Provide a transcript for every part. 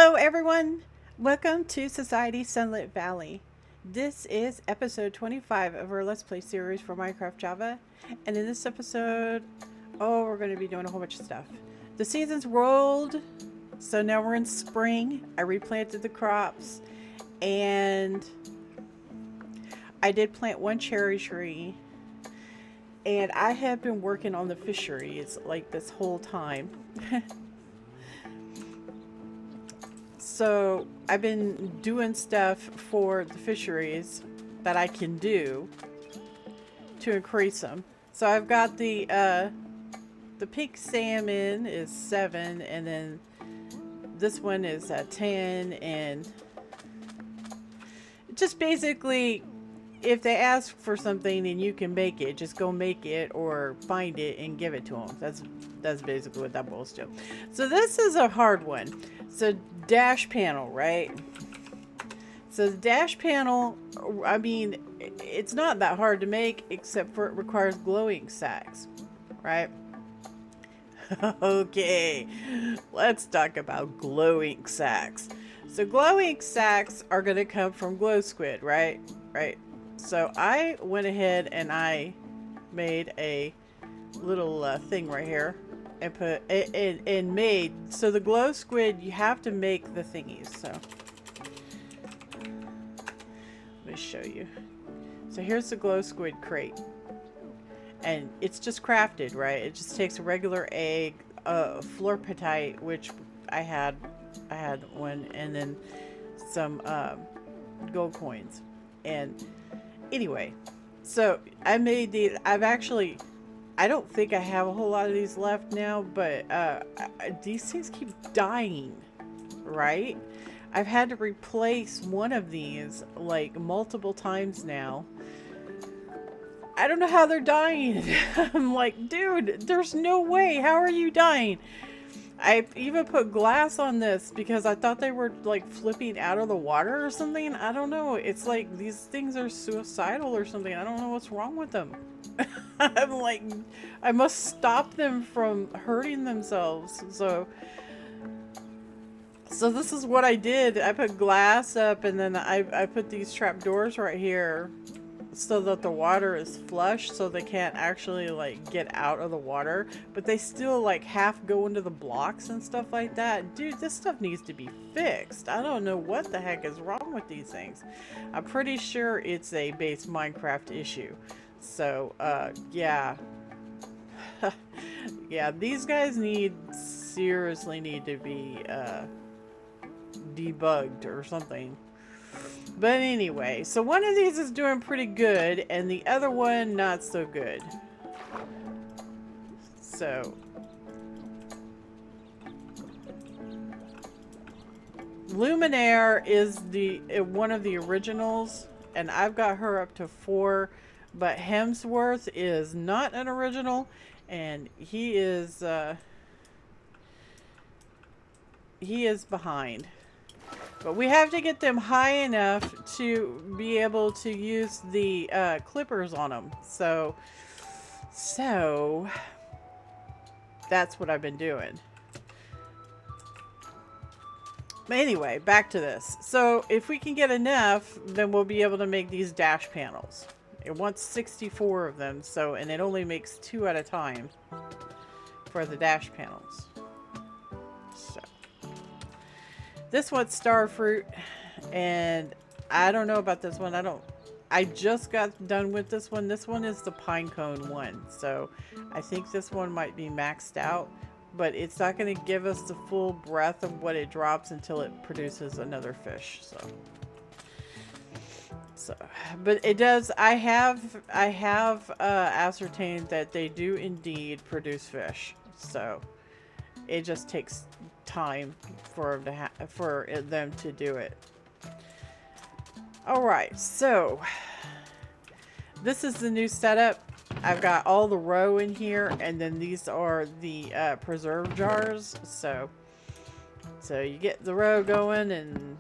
Hello, everyone. Welcome to Society Sunlit Valley. This is episode 25 of our Let's Play series for Minecraft Java. And in this episode, we're going to be doing a whole bunch of stuff. The seasons rolled, so now we're in spring. I replanted the crops, and I did plant one cherry tree. And I have been working on the fisheries like this whole time. So I've been doing stuff for the fisheries that I can do to increase them. So I've got the pink salmon is 7, and then this one is 10, and just basically, if they ask for something and you can make it, just go make it or find it and give it to them. That's basically what that boils to. So this is a hard one. So dash panel, right? So the dash panel, I mean, it's not that hard to make, except for it requires glowing sacks, right? Okay, let's talk about glowing sacks. So glowing sacks are going to come from glow squid, right? Right. So I went ahead and I made a little thing right here and put it and made, so the glow squid, you have to make the thingies. So let me show you. So here's the glow squid crate, and it's just crafted, right? It just takes a regular egg, florpetite, which I had one, and then some gold coins. And anyway, so I made the, I don't think I have a whole lot of these left now, but these things keep dying, right? I've had to replace one of these like multiple times now. I don't know how they're dying. I'm like, dude, there's no way. How are you dying? I even put glass on this because I thought they were like flipping out of the water or something. I don't know. It's like these things are suicidal or something. I don't know what's wrong with them. I'm like, I must stop them from hurting themselves. So this is what I did. I put glass up, and then I put these trap doors right here so that the water is flush, so they can't actually like get out of the water, but they still like half go into the blocks and stuff like that. Dude, this stuff needs to be fixed. I don't know what the heck is wrong with these things. I'm pretty sure it's a base Minecraft issue. So yeah. Yeah, these guys seriously need to be debugged or something. But anyway, so one of these is doing pretty good, and the other one not so good. So Luminaire is the one of the originals, and I've got her up to 4, but Hemsworth is not an original, and he is behind. But we have to get them high enough to be able to use the clippers on them. So that's what I've been doing. But anyway, back to this. So if we can get enough, then we'll be able to make these dash panels. It wants 64 of them, so, and it only makes 2 at a time for the dash panels. So this one's star fruit, and I don't know about this one. I just got done with this one. This one is the pine cone one, so I think this one might be maxed out, but it's not going to give us the full breadth of what it drops until it produces another fish. So but it does. I have ascertained that they do indeed produce fish. So it just takes time for them to do it. All right, so this is the new setup. I've got all the roe in here, and then these are the preserve jars. So you get the roe going, and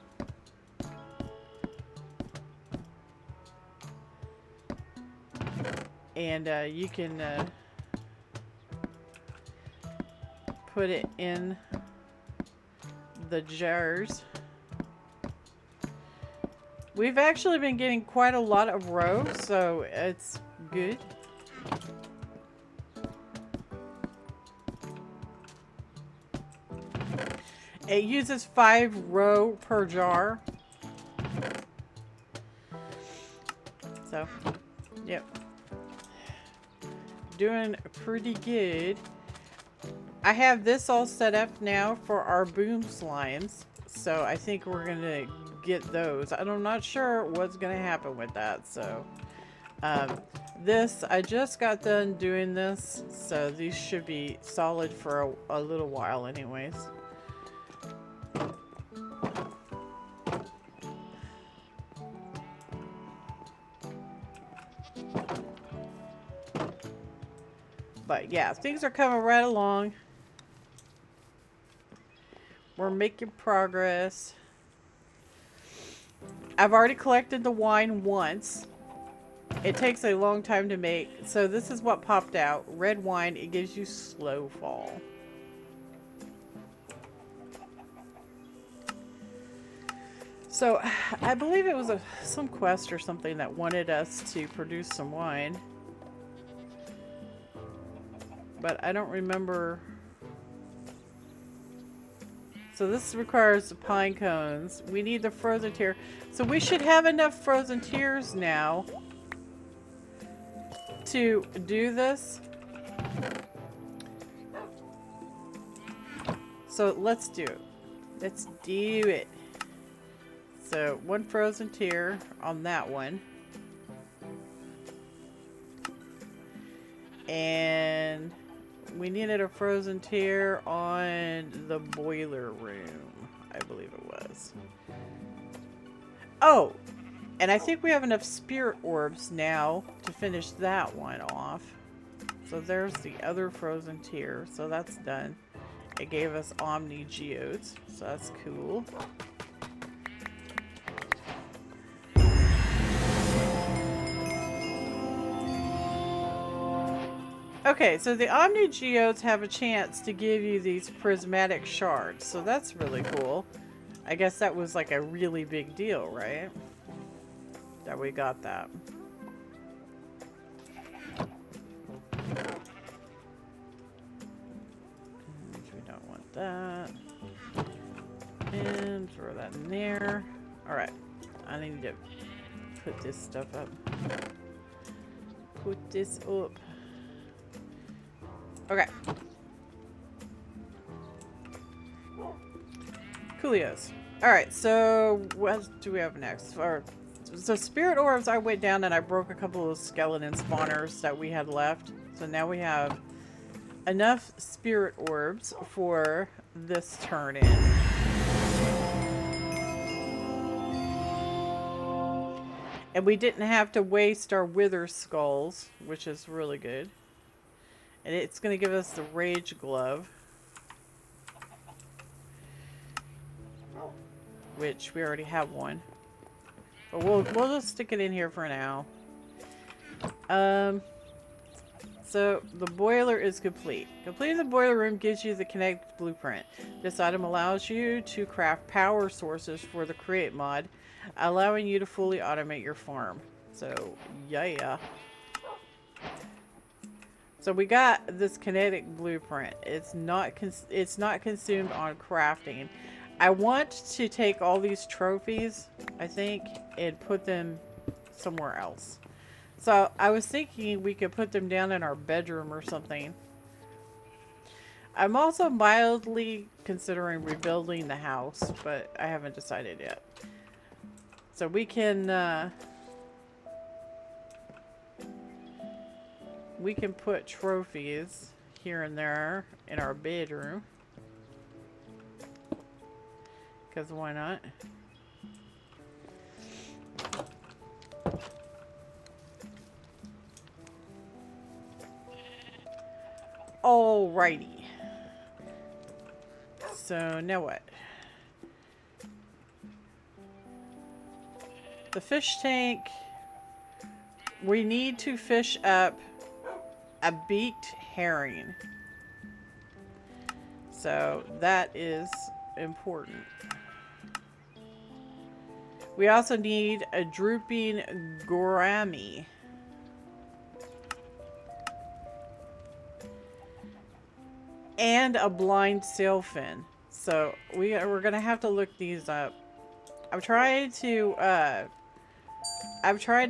you can put it in the jars. We've actually been getting quite a lot of roe, so it's good. It uses 5 roe per jar. So, yep. Doing pretty good. I have this all set up now for our boom slimes. So I think we're going to get those. I'm not sure what's going to happen with that. So, this, I just got done doing this. So these should be solid for a little while anyways. But yeah, things are coming right along. We're making progress. I've already collected the wine once. It takes a long time to make. So this is what popped out. Red wine, it gives you slow fall. So I believe it was some quest or something that wanted us to produce some wine. But I don't remember. So this requires the pine cones. We need the frozen tear. So we should have enough frozen tears now to do this. So let's do it. Let's do it. So 1 frozen tear on that one. And we needed a frozen tear on the boiler room, I believe it was. Oh, and I think we have enough spirit orbs now to finish that one off. So there's the other frozen tear, so that's done. It gave us Omni Geodes, so that's cool. Okay, so the Omni Geodes have a chance to give you these prismatic shards, so that's really cool. I guess that was like a really big deal, right? That we got that. And we don't want that. And throw that in there. Alright, I need to put this stuff up. Put this up. Okay. Coolios. Alright, so what do we have next? So spirit orbs, I went down and I broke a couple of skeleton spawners that we had left. So now we have enough spirit orbs for this turn in. And we didn't have to waste our wither skulls, which is really good. And it's going to give us the rage glove, which we already have one. But we'll just stick it in here for now. So the boiler is complete. Completing the boiler room gives you the Connect blueprint. This item allows you to craft power sources for the create mod, allowing you to fully automate your farm. So yeah. So we got this kinetic blueprint. It's not consumed on crafting. I want to take all these trophies, I think, and put them somewhere else. So I was thinking we could put them down in our bedroom or something. I'm also mildly considering rebuilding the house, but I haven't decided yet. So we can put trophies here and there in our bedroom. Because why not? Alrighty. So now what? The fish tank. We need to fish up a beaked herring. So that is important. We also need a drooping gourami. And a blind sailfin. So we're gonna have to look these up. I'm trying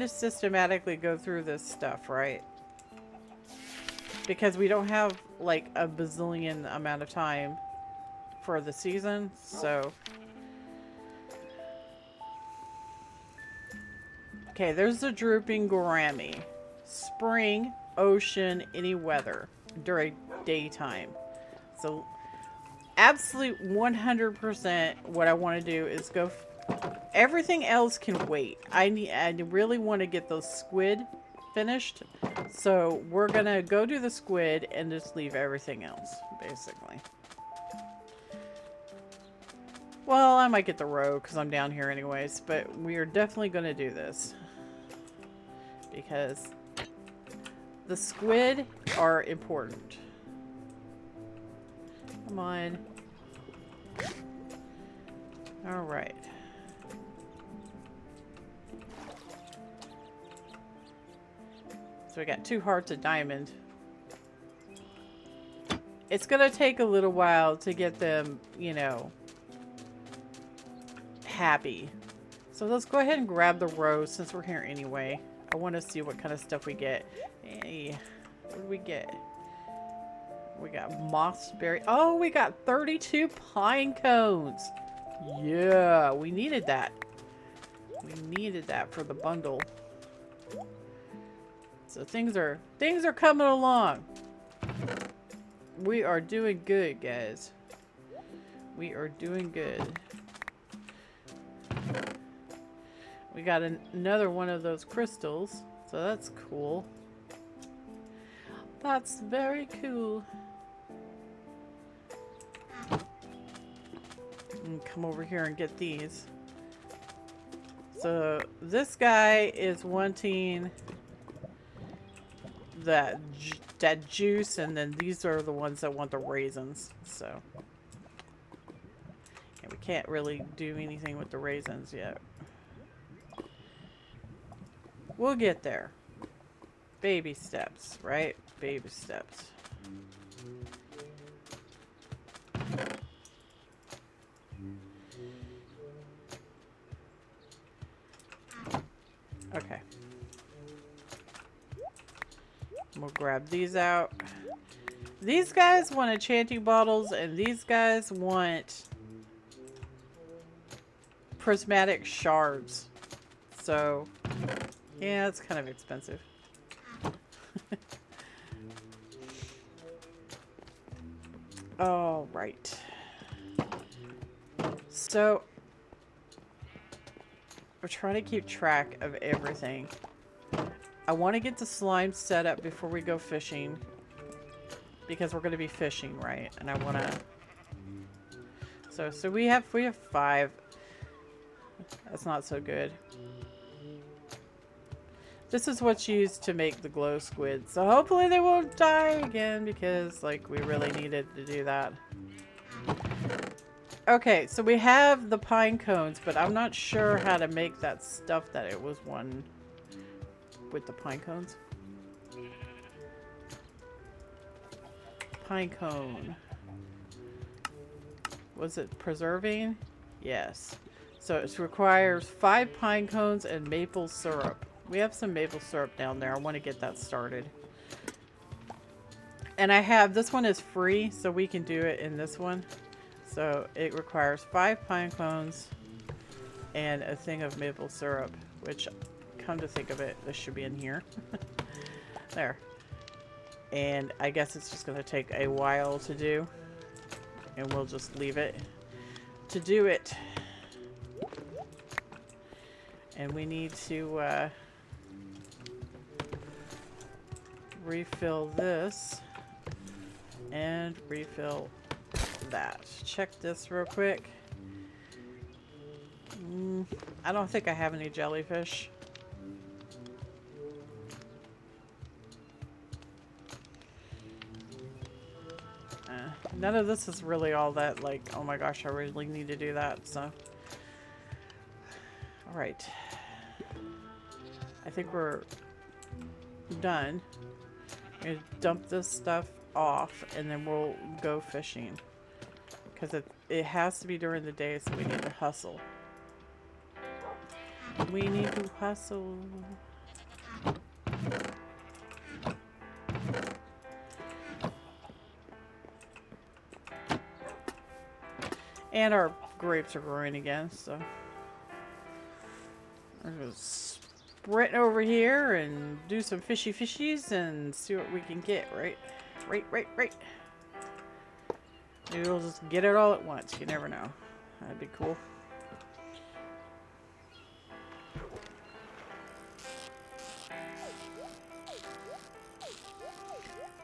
to systematically go through this stuff, right? Because we don't have like a bazillion amount of time for the season, so. Okay, there's the drooping gourami. Spring, ocean, any weather during daytime. So absolute 100% what I want to do is go. Everything else can wait. I really want to get those squid finished. So we're going to go do the squid and just leave everything else, basically. Well, I might get the roe because I'm down here anyways, but we are definitely going to do this. Because the squid are important. Come on. Alright. So we got 2 hearts of diamond. It's gonna take a little while to get them, you know, happy. So let's go ahead and grab the rose since we're here anyway. I want to see what kind of stuff we get. Hey, what do we get? We got mossberry. Oh, we got 32 pine cones. Yeah, we needed that. We needed that for the bundle. So things are coming along. We are doing good, guys. We are doing good. We got another one of those crystals, so that's cool. That's very cool. And come over here and get these. So this guy is wanting that juice, and then these are the ones that want the raisins. So yeah, we can't really do anything with the raisins yet. We'll get there. Baby steps, right? Baby steps. Okay. We'll grab these out. These guys want enchanting bottles, and these guys want prismatic shards. So yeah, it's kind of expensive. All right. So we're trying to keep track of everything. I want to get the slime set up before we go fishing, because we're going to be fishing, right? And I want to. So we have 5. That's not so good. This is what's used to make the glow squid. So hopefully they won't die again, because like we really needed to do that. Okay, so we have the pine cones, but I'm not sure how to make that stuff that it was one with the pine cones. Pine cone. Was it preserving? Yes. So it requires 5 pine cones and maple syrup. We have some maple syrup down there. I want to get that started. And I have, this one is free, so we can do it in this one. So it requires 5 pine cones and a thing of maple syrup, which, come to think of it, this should be in here. There. And I guess it's just going to take a while to do. And we'll just leave it to do it. And we need to refill this and refill that. Check this real quick. I don't think I have any jellyfish. none of this is really all that, like, oh my gosh, I really need to do that, so. Alright. I think we're done. I'm gonna dump this stuff off, and then we'll go fishing. Because it has to be during the day, so we need to hustle. We need to hustle. And our grapes are growing again, so I'm just sprint over here and do some fishies and see what we can get, right? Right. Maybe we'll just get it all at once. You never know. That'd be cool.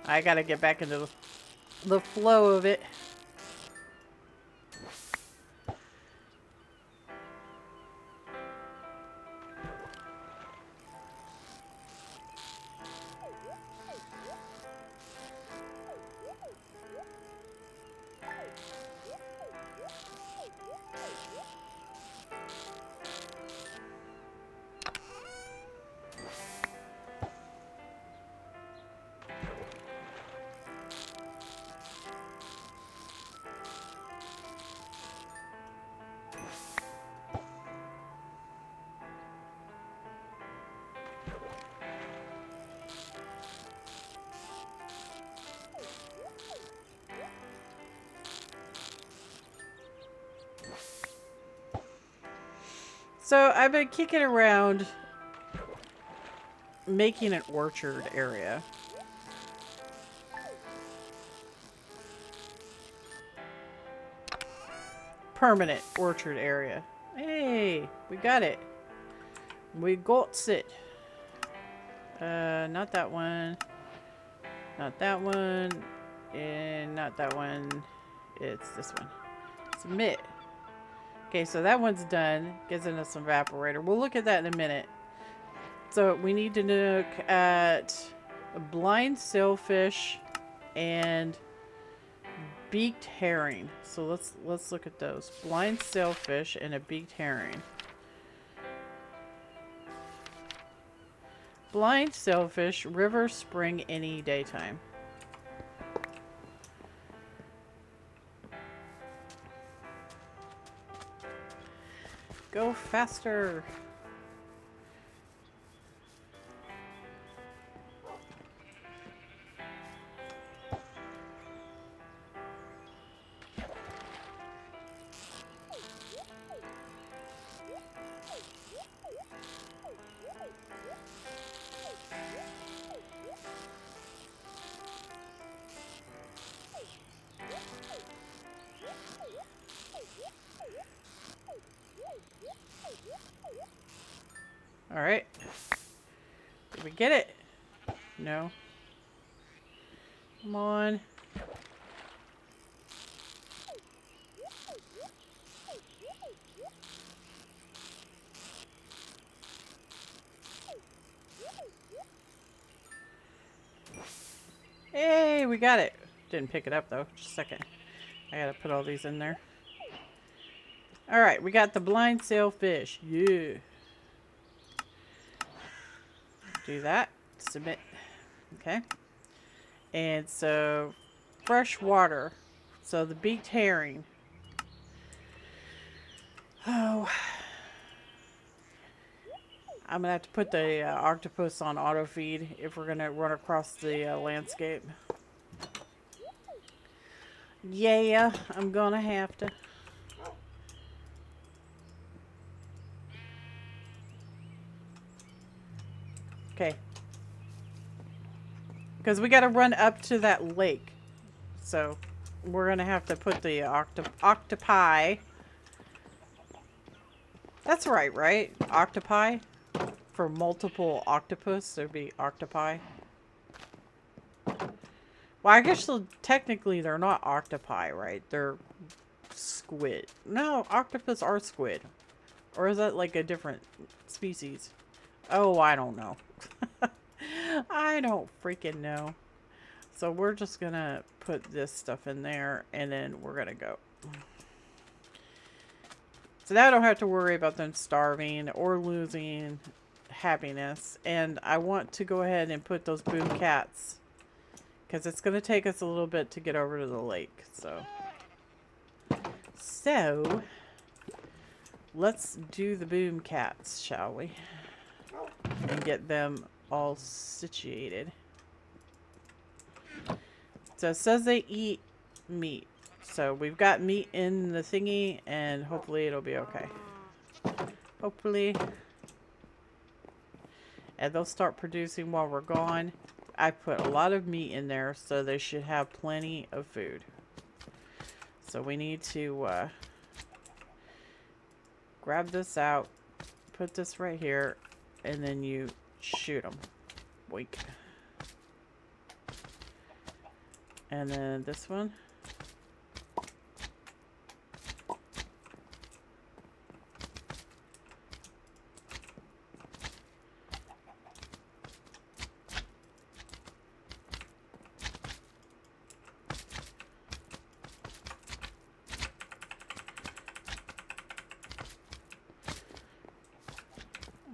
I gotta get back into the flow of it. So I've been kicking around making an orchard area. Permanent orchard area. Hey, we got it. We got it. Not that one. Not that one. And not that one. It's this one. Submit. Okay, so that one's done. Gives us some evaporator. We'll look at that in a minute. So we need to look at a blind sailfish and beaked herring. So let's look at those. Blind sailfish and a beaked herring. Blind sailfish, river, spring, any daytime. Go faster. All right. Did we get it? No. Come on. Hey, we got it. Didn't pick it up though. Just a second. I gotta put all these in there. All right, we got the blind sailfish. Yeah. Do that. Submit. Okay. And so, fresh water. So the beaked herring. Oh. I'm gonna have to put the octopus on auto feed if we're gonna run across the landscape. Yeah, I'm gonna have to. Okay. Because we got to run up to that lake. So, we're going to have to put the octopi. That's right? Octopi? For multiple octopus, there'd be octopi. Well, I guess technically they're not octopi, right? They're squid. No, octopus are squid. Or is that like a different species? Oh, I don't know. I don't freaking know. So we're just gonna put this stuff in there and then we're gonna go. So now I don't have to worry about them starving or losing happiness. And I want to go ahead and put those Boomcats, because it's going to take us a little bit to get over to the lake. So let's do the Boomcats, shall we? And get them all situated. So it says they eat meat. So we've got meat in the thingy, and hopefully it'll be okay. Hopefully. And they'll start producing while we're gone. I put a lot of meat in there, so they should have plenty of food. So we need to grab this out, put this right here, and then you shoot them. Wait. And then this one.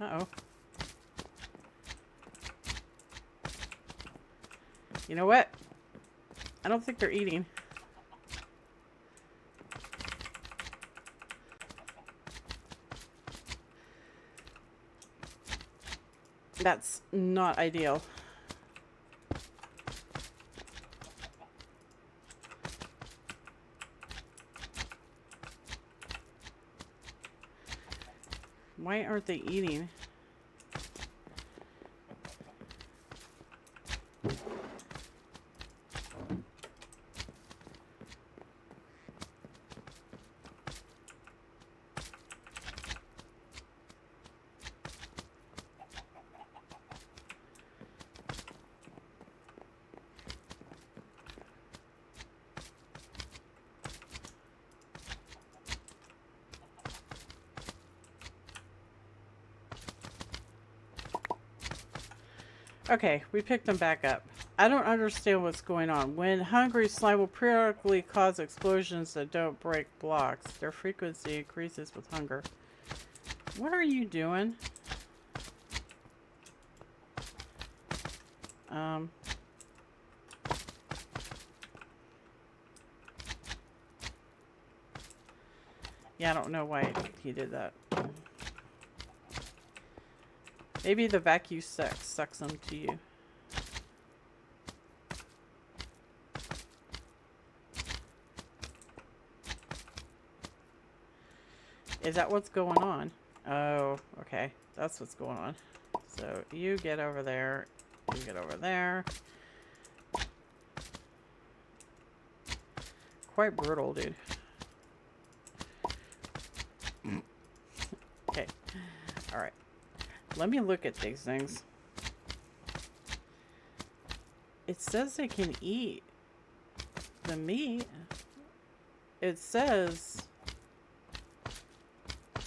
Uh-oh. You know what? I don't think they're eating. That's not ideal. Why aren't they eating? Okay, we picked them back up. I don't understand what's going on. When hungry, slime will periodically cause explosions that don't break blocks. Their frequency increases with hunger. What are you doing? Yeah, I don't know why he did that. Maybe the vacuum sucks them to you. Is that what's going on? Oh, okay. That's what's going on. So you get over there. You get over there. Quite brutal, dude. Okay. Alright. Let me look at these things. It says they can eat the meat. It says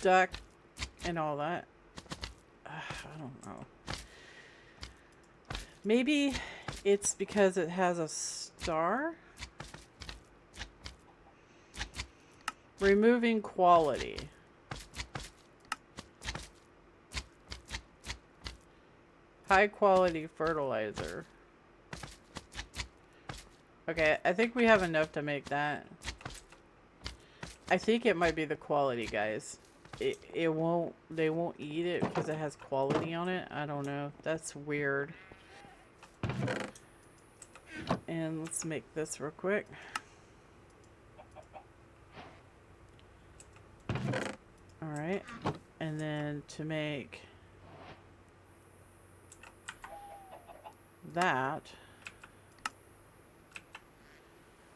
duck and all that. I don't know. Maybe it's because it has a star. Removing quality. High quality fertilizer. Okay, I think we have enough to make that. I think it might be the quality, guys. They won't eat it because it has quality on it. I don't know. That's weird. And let's make this real quick. Alright. And then to make that,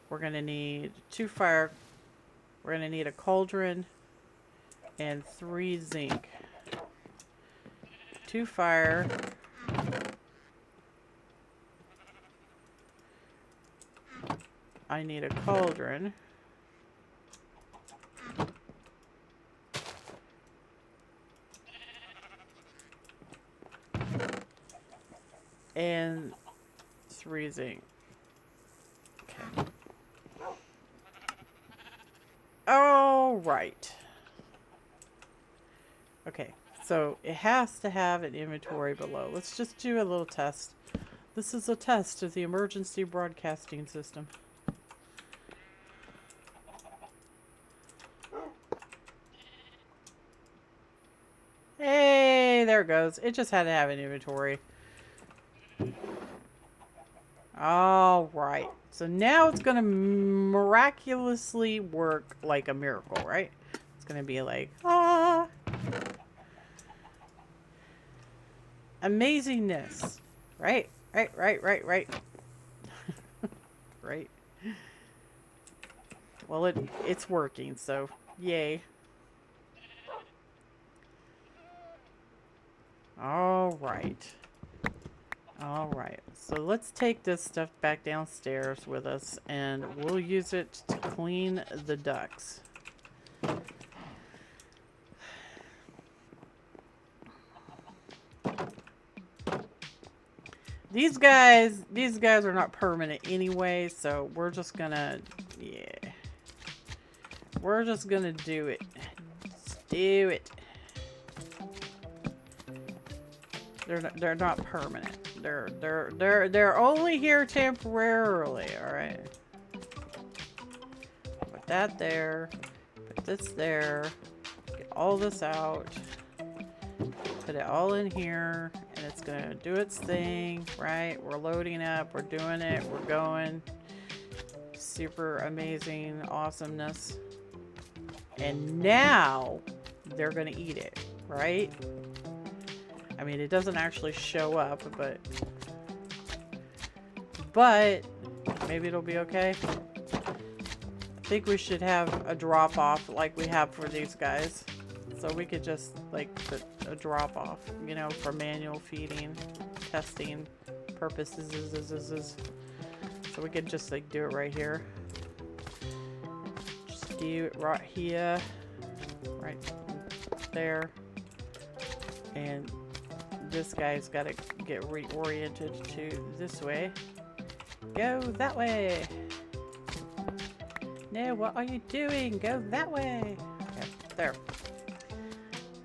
we're going to need 2 fire. We're going to need a cauldron and 3 zinc. 2 fire. I need a cauldron. And 3 zinc. right. Okay, so it has to have an inventory below. Let's just do a little test. This is a test of the emergency broadcasting system. Hey, there it goes. It just had to have an inventory. All right. So now it's going to miraculously work like a miracle, right? It's going to be like, ah. Amazingness. Right? Right. Right. Well, it's working, so yay. All right. All right. So let's take this stuff back downstairs with us, and we'll use it to clean the ducks. These guys are not permanent anyway, so we're just gonna, yeah. We're just gonna do it. Just do it. They're not permanent. They're only here temporarily, alright? Put that there. Put this there. Get all this out. Put it all in here. And it's gonna do its thing, right? We're loading up. We're doing it. We're going. Super amazing awesomeness. And now they're gonna eat it, right? I mean, it doesn't actually show up, but maybe it'll be okay. I think we should have a drop off like we have for these guys. So we could just like put a drop off, you know, for manual feeding, testing purposes. So we could just like do it right here. Just do it right here, right there. And this guy's got to get reoriented to this way. Go that way. No, what are you doing? Go that way. Okay, there.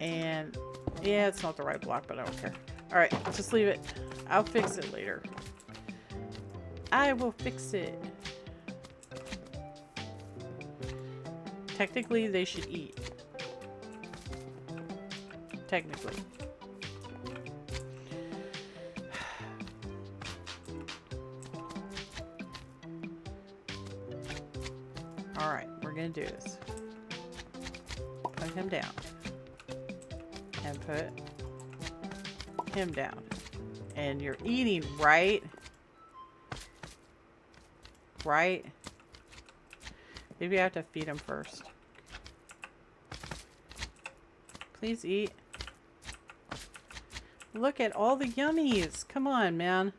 And yeah, it's not the right block, but I don't care. All right, just leave it. I'll fix it later. I will fix it. Technically, they should eat. Technically. Alright, we're gonna do this. Put him down. And put him down. And you're eating, right? Right? Maybe I have to feed him first. Please eat. Look at all the yummies. Come on, man.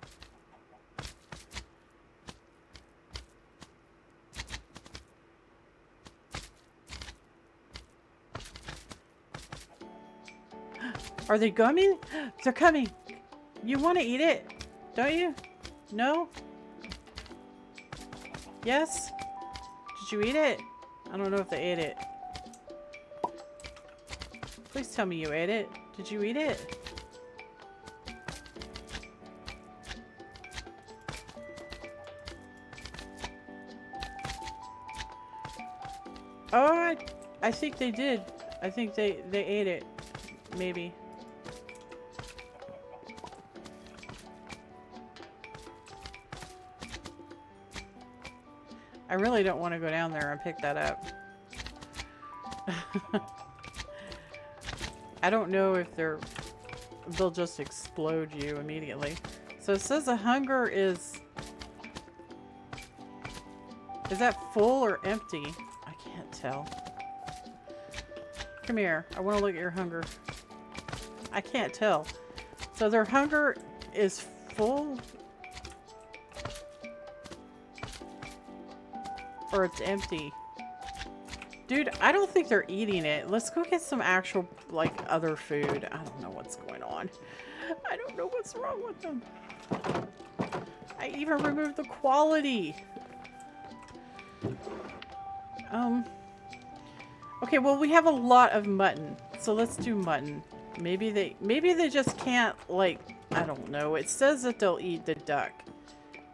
Are they coming? They're coming. You want to eat it, don't you? No? Yes? Did you eat it? I don't know if they ate it. Please tell me you ate it. Did you eat it? Oh, I think they did. I think they ate it. Maybe. I really don't want to go down there and pick that up. I don't know if they'll just explode you immediately. So it says the hunger is that full or empty? I can't tell. Come here. I want to look at your hunger. I can't tell. So their hunger is full? Or it's empty? Dude, I don't think they're eating it. Let's go get some actual, like, other food. I don't know what's going on. I don't know what's wrong with them. I even removed the quality. Okay, well we have a lot of mutton, so let's do mutton. Maybe they just can't, like, I don't know. It says that they'll eat the duck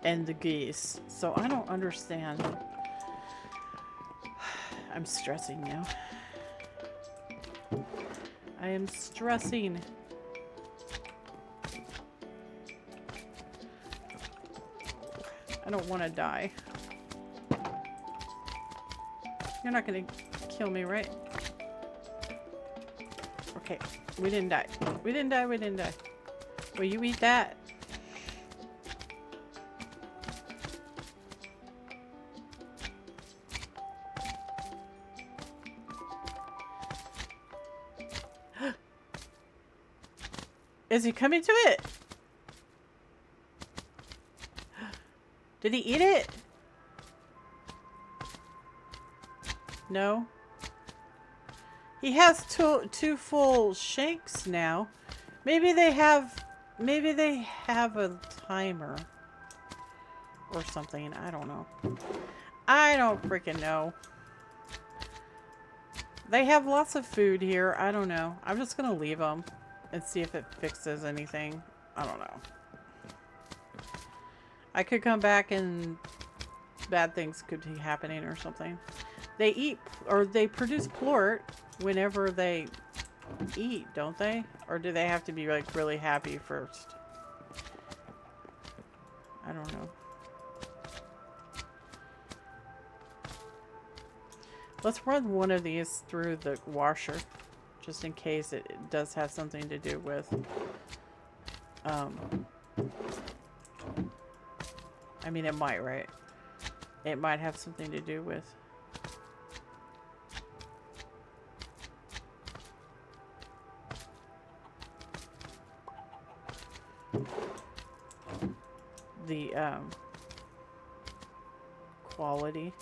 and the geese, so I don't understand. I'm stressing now. I am stressing. I don't want to die. You're not gonna kill me, right? Okay, we didn't die. We didn't die, we didn't die. Will you eat that? Is he coming to it? Did he eat it? No. He has two full shanks now. Maybe they have a timer or something. I don't know. I don't freaking know. They have lots of food here. I don't know. I'm just gonna leave them and see if it fixes anything. I don't know. I could come back and bad things could be happening or something. They eat, or they produce plort whenever they eat, don't they? Or do they have to be like really happy first? I don't know. Let's run one of these through the washer, just in case it does have something to do with, I mean, it might, right? It might have something to do with the quality.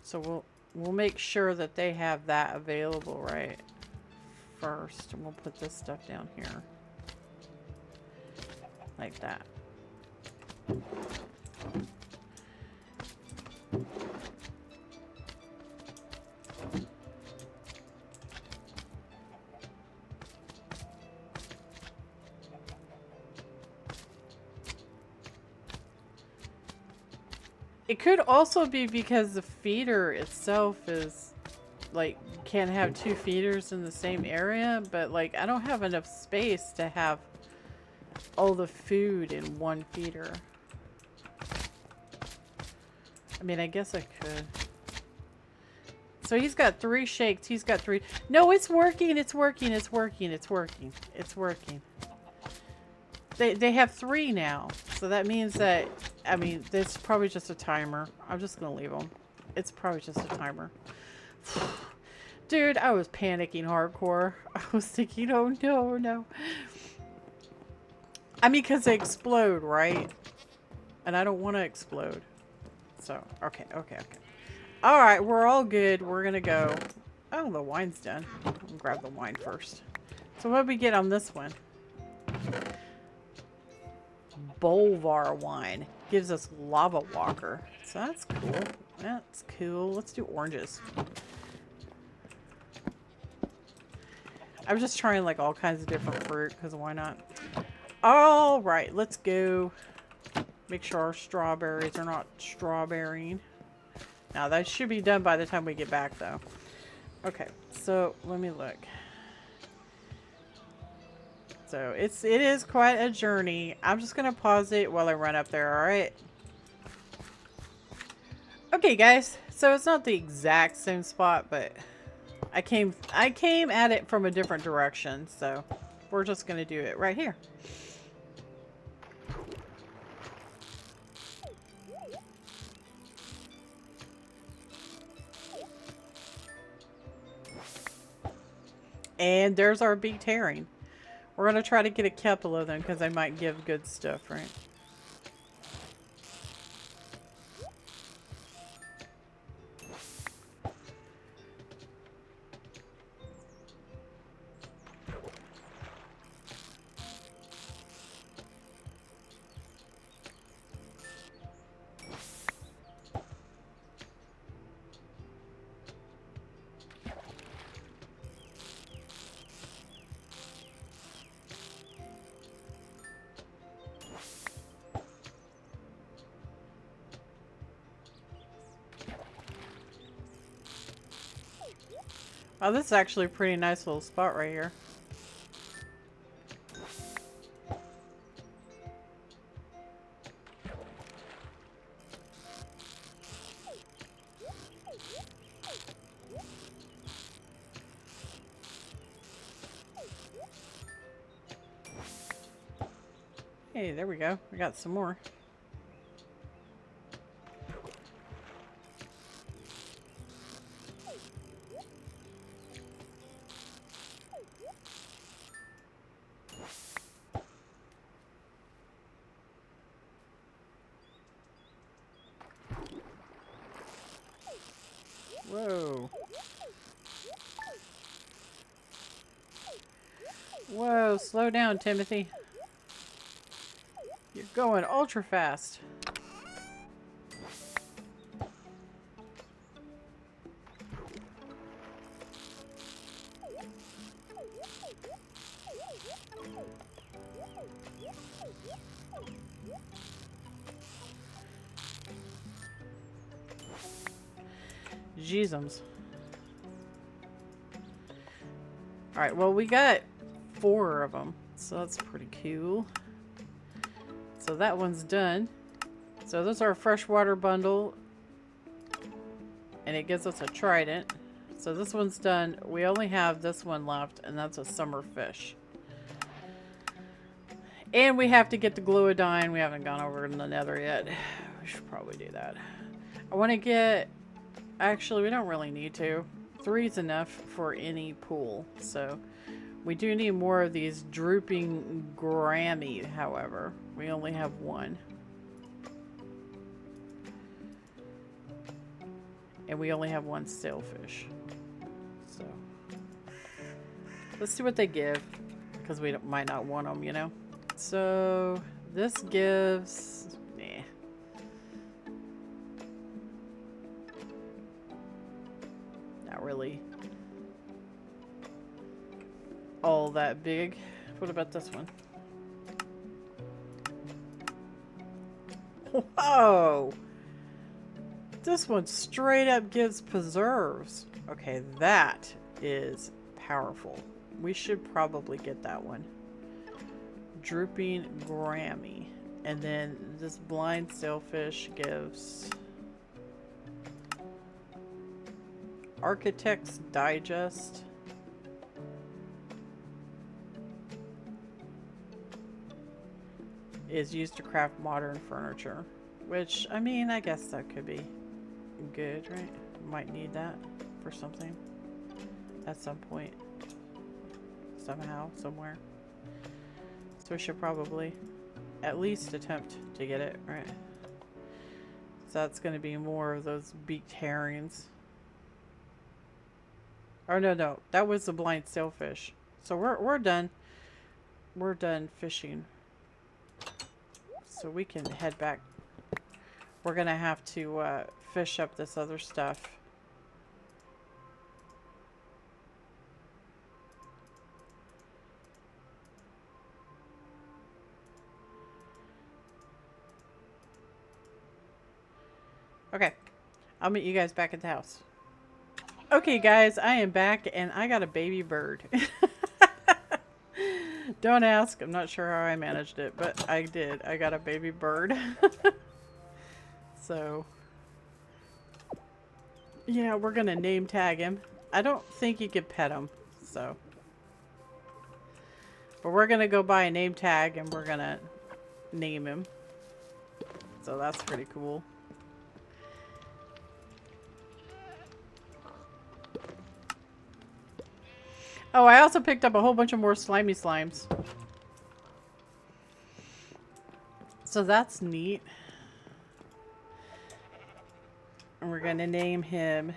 So we'll make sure that they have that available right first, and we'll put this stuff down here like that. It could also be because the feeder itself is like, can't have two feeders in the same area, but like I don't have enough space to have all the food in one feeder. I mean, I guess I could. So he's got 3 shakes. He's got 3. No, it's working. It's working. It's working. It's working. It's working. They have 3 now. So that means that, I mean, it's probably just a timer. I'm just going to leave them. It's probably just a timer. Dude, I was panicking hardcore. I was thinking, oh no, no. I mean, because they explode, right? And I don't want to explode. So, okay. Alright, we're all good. We're going to go. Oh, the wine's done. I'll grab the wine first. So what did we get on this one? Bolvar wine. Gives us lava walker. So that's cool. That's cool. Let's do oranges. I'm just trying like all kinds of different fruit because why not? All right, let's go. Make sure our strawberries are not strawberrying. Now that should be done by the time we get back though. Okay, so let me look. So it is quite a journey. I'm just gonna pause it while I run up there, alright? Okay guys, so it's not the exact same spot, but I came at it from a different direction, so we're just gonna do it right here. And there's our beaked herring. We're gonna try to get a couple of them because they might give good stuff, right? Oh, this is actually a pretty nice little spot right here. Hey, there we go. We got some more. Whoa. Whoa, slow down, Timothy. You're going ultra fast. Jeezums. Alright, well, we got 4 of them, so that's pretty cool. So that one's done. So this is our freshwater bundle, and it gives us a trident. So this one's done. We only have this one left, and that's a summer fish. And we have to get the gluodine. We haven't gone over in the nether yet. We should probably do that. I want to get... Actually, we don't really need to. 3 is enough for any pool. So we do need more of these drooping Grammy, however. We only have 1. And we only have 1 sailfish. So let's see what they give. Because we might not want them, you know. So this gives... Nah. Not really all that big. What about this one? Whoa! This one straight up gives preserves. Okay, that is powerful. We should probably get that one. Drooping Grammy. And then this blind sailfish gives Architect's Digest. Is used to craft modern furniture. Which, I mean, I guess that could be good, right? Might need that for something at some point. Somehow, somewhere. So we should probably at least attempt to get it, right? So that's going to be more of those beaked herrings. Oh, no. That was the blind sailfish. So we're done. We're done fishing. So we can head back. We're going to have to fish up this other stuff. Okay. I'll meet you guys back at the house. Okay, guys, I am back, and I got a baby bird. Don't ask. I'm not sure how I managed it, but I did. I got a baby bird. So, yeah, we're going to name tag him. I don't think you can pet him, so. But we're going to go buy a name tag, and we're going to name him. So that's pretty cool. Oh, I also picked up a whole bunch of more slimy slimes. So that's neat. And we're going to name him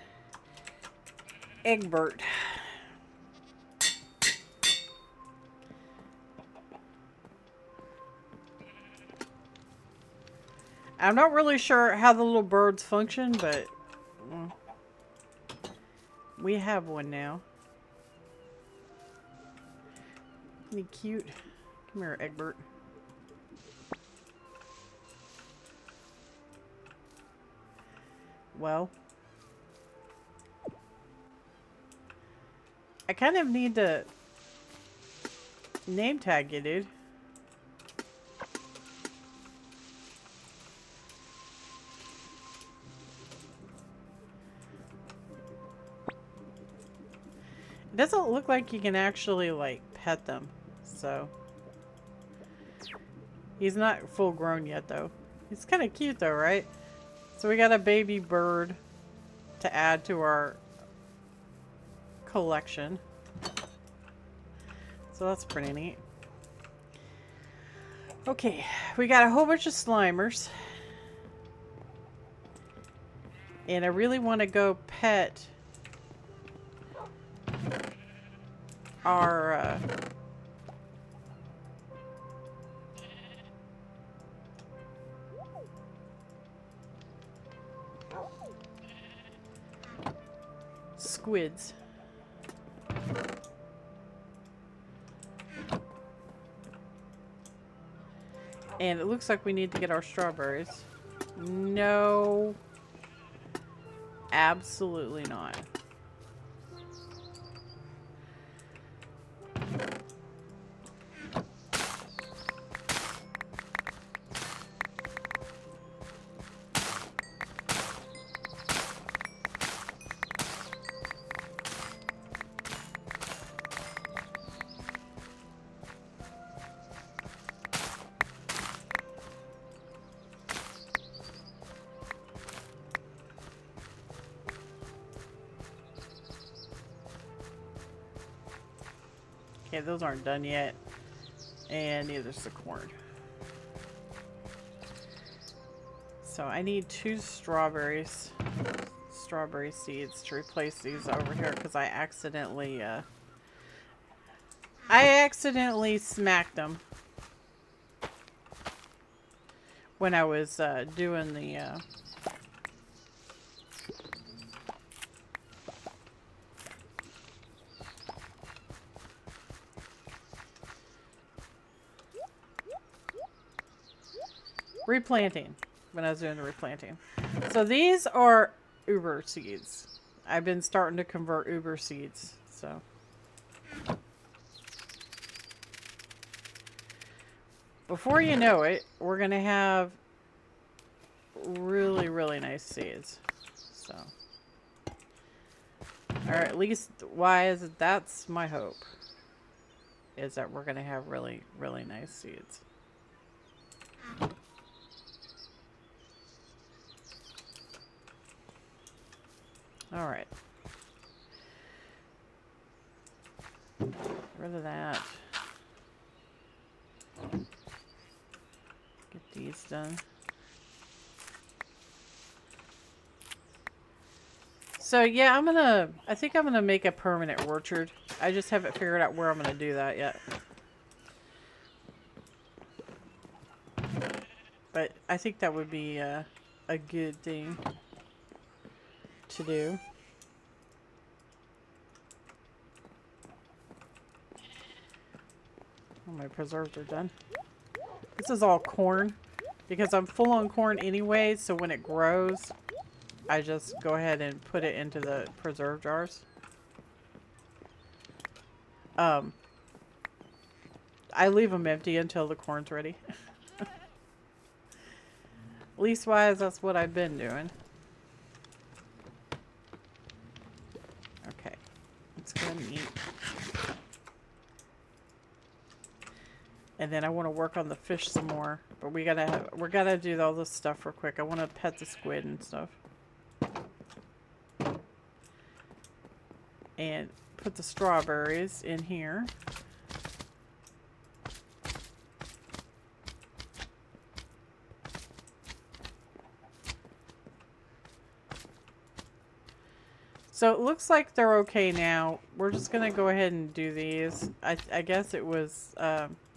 Eggbert. I'm not really sure how the little birds function, but we have one now. Isn't he cute? Come here, Eggbert. Well. I kind of need to name tag you, dude. It doesn't look like you can actually, like, pet them, so. He's not full grown yet, though. He's kind of cute, though, right? So we got a baby bird to add to our collection. So that's pretty neat. Okay, we got a whole bunch of Slimers. And I really want to go pet our squids. And it looks like we need to get our strawberries. No. Absolutely not. Okay, those aren't done yet. And neither's the corn. So I need 2 strawberry seeds to replace these over here because I accidentally smacked them when I was doing the replanting. When I was doing the replanting. So these are Uber seeds. I've been starting to convert Uber seeds. So. Before you know it, we're going to have really, really nice seeds. So. Or at least, that's my hope. Is that we're going to have really, really nice seeds. All right. Get rid of that. Get these done. So yeah, I think I'm gonna make a permanent orchard. I just haven't figured out where I'm gonna do that yet. But I think that would be a good thing to do. Oh, my preserves are done. This is all corn because I'm full on corn anyway, so when it grows I just go ahead and put it into the preserve jars. I leave them empty until the corn's ready. Leastwise, that's what I've been doing. Okay, let's go and eat. And then I want to work on the fish some more, but we gotta do all this stuff real quick. I want to pet the squid and stuff, and put the strawberries in here. So it looks like they're okay now. We're just gonna go ahead and do these. I guess it was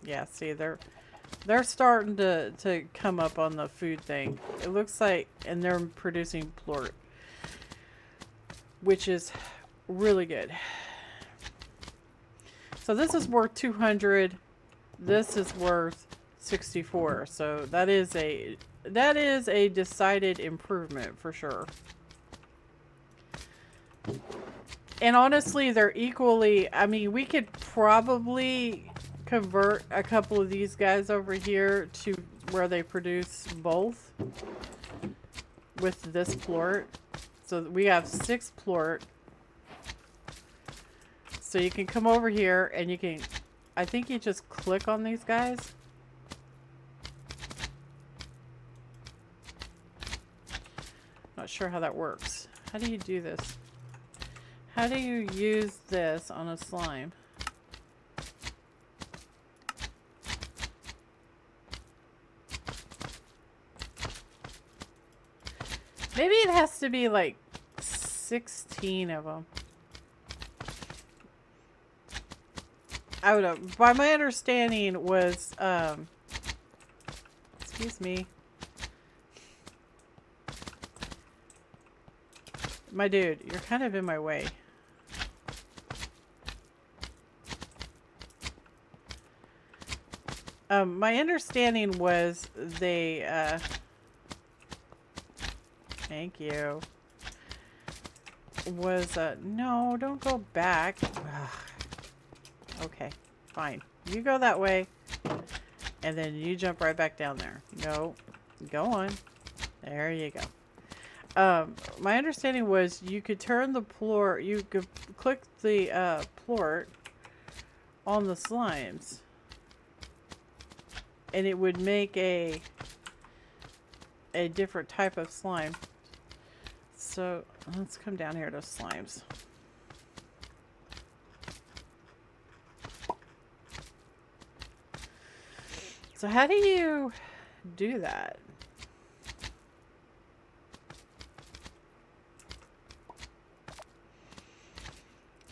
yeah, see, they're starting to come up on the food thing. It looks like, and they're producing plort, which is really good. So this is worth 200. This is worth 64. So that is a decided improvement for sure. And honestly, they're equally, I mean, we could probably convert a couple of these guys over here to where they produce both with this plort. So we have 6 plort. So you can come over here and you can, I think you just click on these guys. Not sure how that works. How do you do this? How do you use this on a slime? Maybe it has to be like 16 of them. I don't know. By my understanding was, excuse me. My dude, you're kind of in my way. My understanding was they, thank you. Was, no, don't go back. Ugh. Okay, fine. You go that way, and then you jump right back down there. No, go on. There you go. My understanding was you could turn the plort, you could click the, plort on the slimes, and it would make a different type of slime. So let's come down here to slimes. So how do you do that?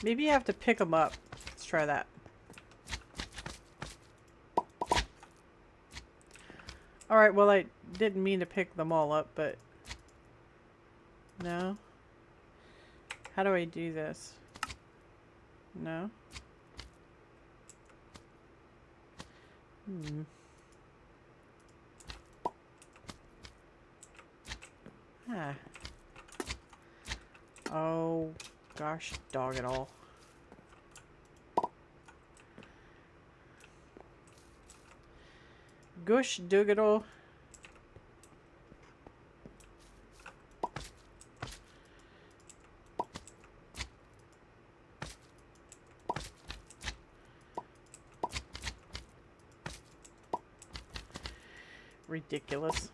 Maybe you have to pick them up. Let's try that. Alright, well, I didn't mean to pick them all up, but... No? How do I do this? No? Ah. Oh, gosh, dog it all. Gush doodle. Ridiculous.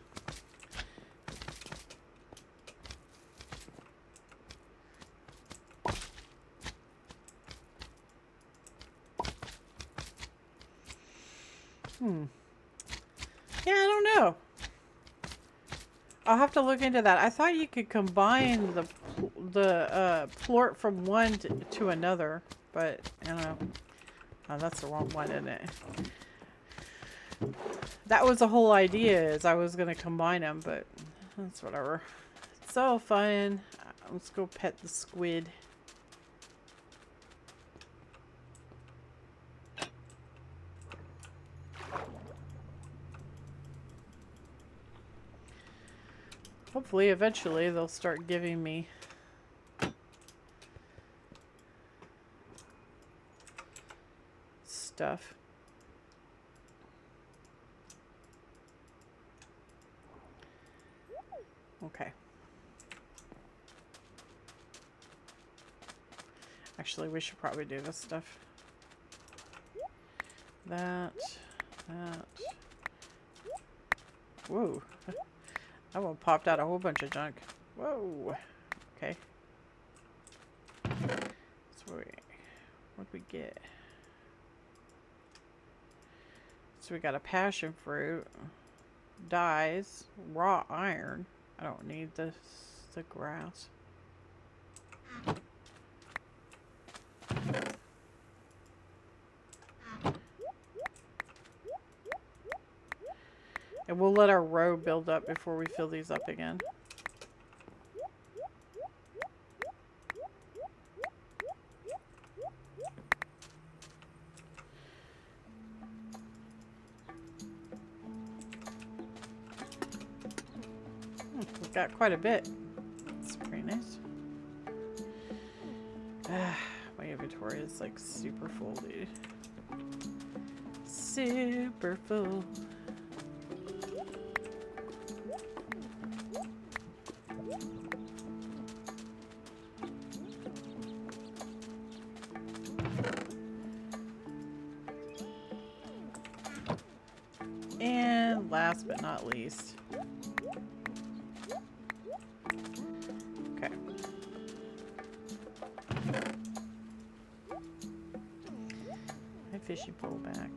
Yeah, I don't know. I'll have to look into that. I thought you could combine the plort from one to another, but I don't know. Oh, that's the wrong one, isn't it? That was the whole idea, is I was going to combine them, but that's whatever. It's all fun. Let's go pet the squid. Hopefully, eventually, they'll start giving me stuff. Okay. Actually, we should probably do this stuff. That. Whoa. That one popped out a whole bunch of junk. Whoa. Okay. So what'd we get? So we got a passion fruit, dyes, raw iron. I don't need the grass. And we'll let our row build up before we fill these up again. We've got quite a bit. That's pretty nice. My inventory is like super full, dude. Super full. And last but not least. Okay. My fishing pole back.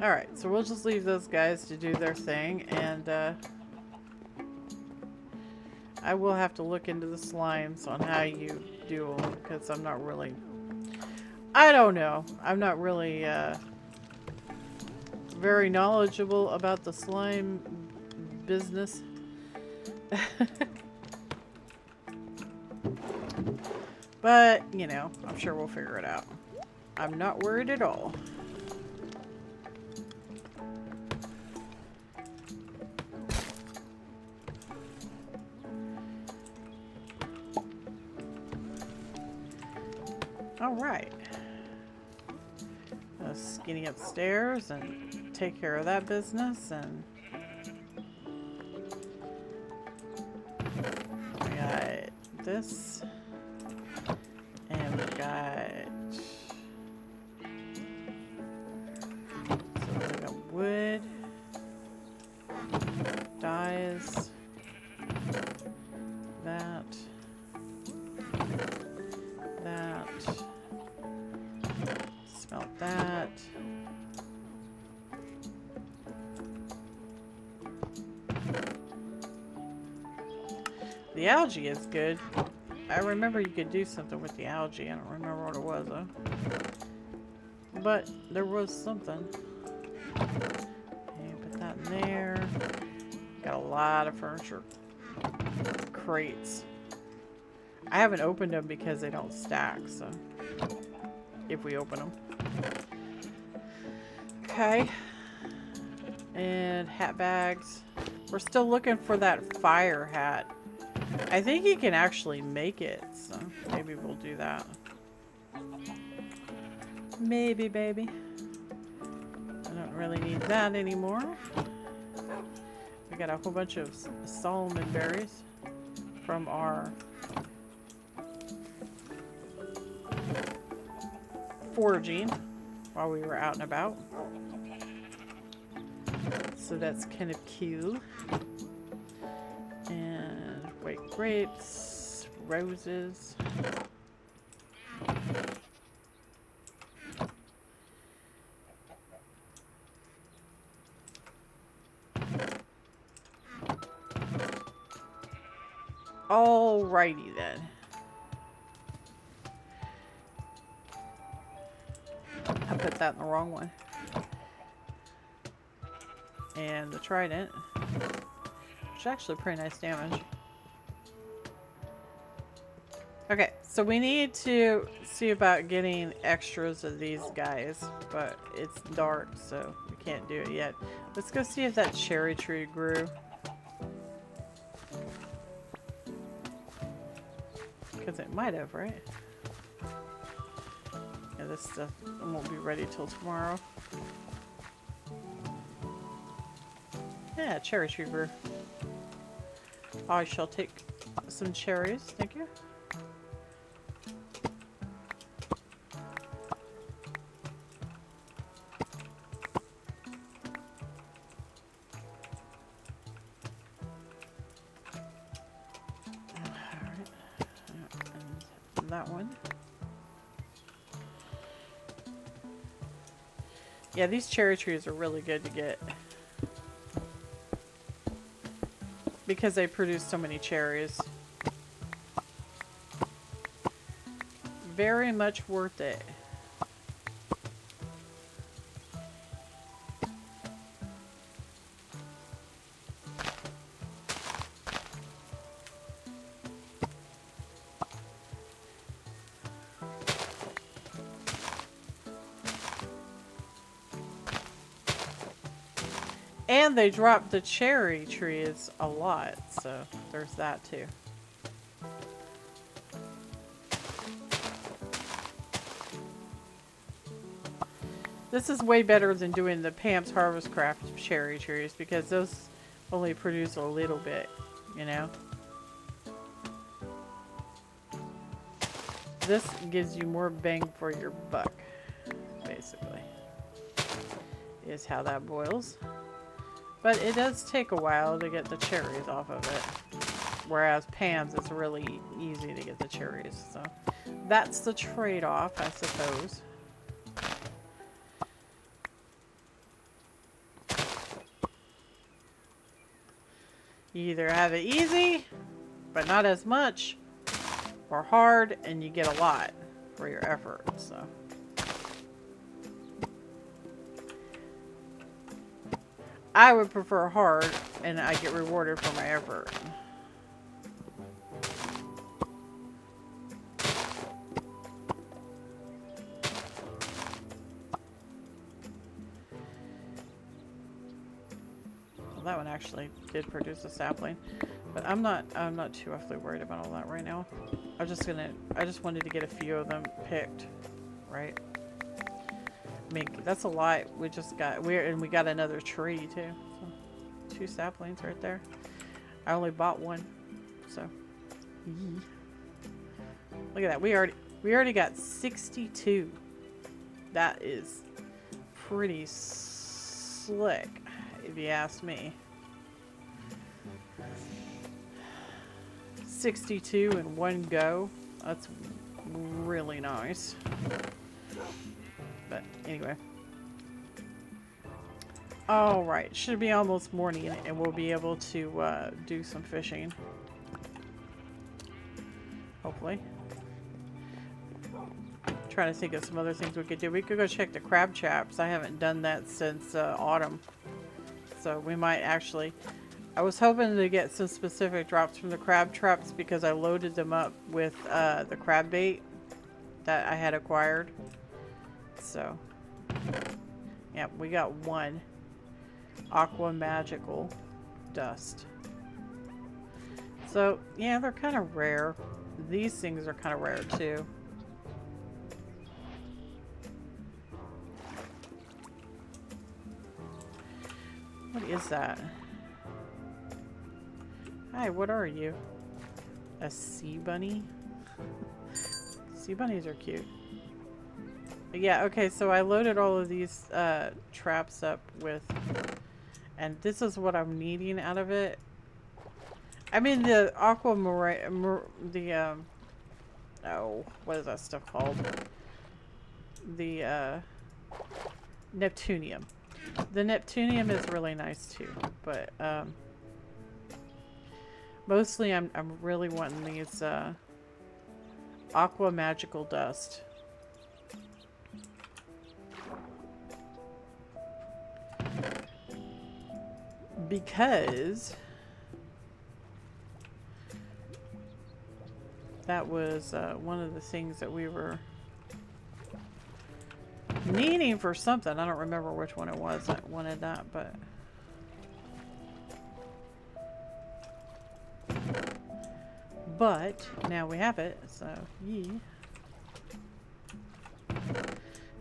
Alright, so we'll just leave those guys to do their thing, and I will have to look into the slimes on how you do them, because I'm not really... I don't know. I'm not really very knowledgeable about the slime business. But, you know, I'm sure we'll figure it out. I'm not worried at all. All right. Skinny upstairs and take care of that business, and we got this, and we got wood, dyes, that, smelt that. The algae is good. I remember you could do something with the algae. I don't remember what it was though. But there was something. Okay, put that in there. Got a lot of furniture crates. I haven't opened them because they don't stack, so if we open them. Okay. And hat bags. We're still looking for that fire hat. I think you can actually make it, so maybe we'll do that. Maybe, baby. I don't really need that anymore. We got a whole bunch of Solomon berries from our foraging while we were out and about. So that's kind of cute. And white grapes, roses. Alrighty then. I put that in the wrong one. And the trident, which is actually pretty nice damage. Okay, so we need to see about getting extras of these guys, but it's dark, so we can't do it yet. Let's go see if that cherry tree grew. Because it might have, right? Yeah, this stuff won't be ready till tomorrow. Yeah, cherry tree grew. I shall take some cherries, thank you. Alright, and that one. Yeah, these cherry trees are really good to get. Because they produce so many cherries. Very much worth it. And they dropped the cherry trees a lot, so there's that too. This is way better than doing the Pam's Harvest Craft cherry trees because those only produce a little bit, you know? This gives you more bang for your buck, basically, is how that boils. But it does take a while to get the cherries off of it. Whereas Pam's, it's really easy to get the cherries. So that's the trade-off, I suppose. You either have it easy, but not as much, or hard, and you get a lot for your effort, so. I would prefer hard, and I get rewarded for my effort. Well, that one actually did produce a sapling, but I'm not too awfully worried about all that right now. I just wanted to get a few of them picked, right? I mean, that's a lot. We just got we got another tree too. So 2 saplings right there. I only bought 1, so look at that. We already got 62. That is pretty slick, if you ask me. 62 in one go. That's really nice. But anyway. Alright, should be almost morning and we'll be able to do some fishing. Hopefully. Trying to think of some other things we could do. We could go check the crab traps. I haven't done that since autumn. So we might actually... I was hoping to get some specific drops from the crab traps because I loaded them up with the crab bait that I had acquired. So, yeah, we got 1 aqua magical dust. So, yeah, they're kind of rare. These things are kind of rare too. What is that? Hi, what are you? A sea bunny? Sea bunnies are cute. But yeah, okay, so I loaded all of these traps up with, and this is what I'm needing out of it. I mean the oh, what is that stuff called? The Neptunium. The Neptunium is really nice too, but mostly I'm really wanting these aqua magical dust. Because that was one of the things that we were needing for something. I don't remember which one it was that wanted that, but now we have it, so yee.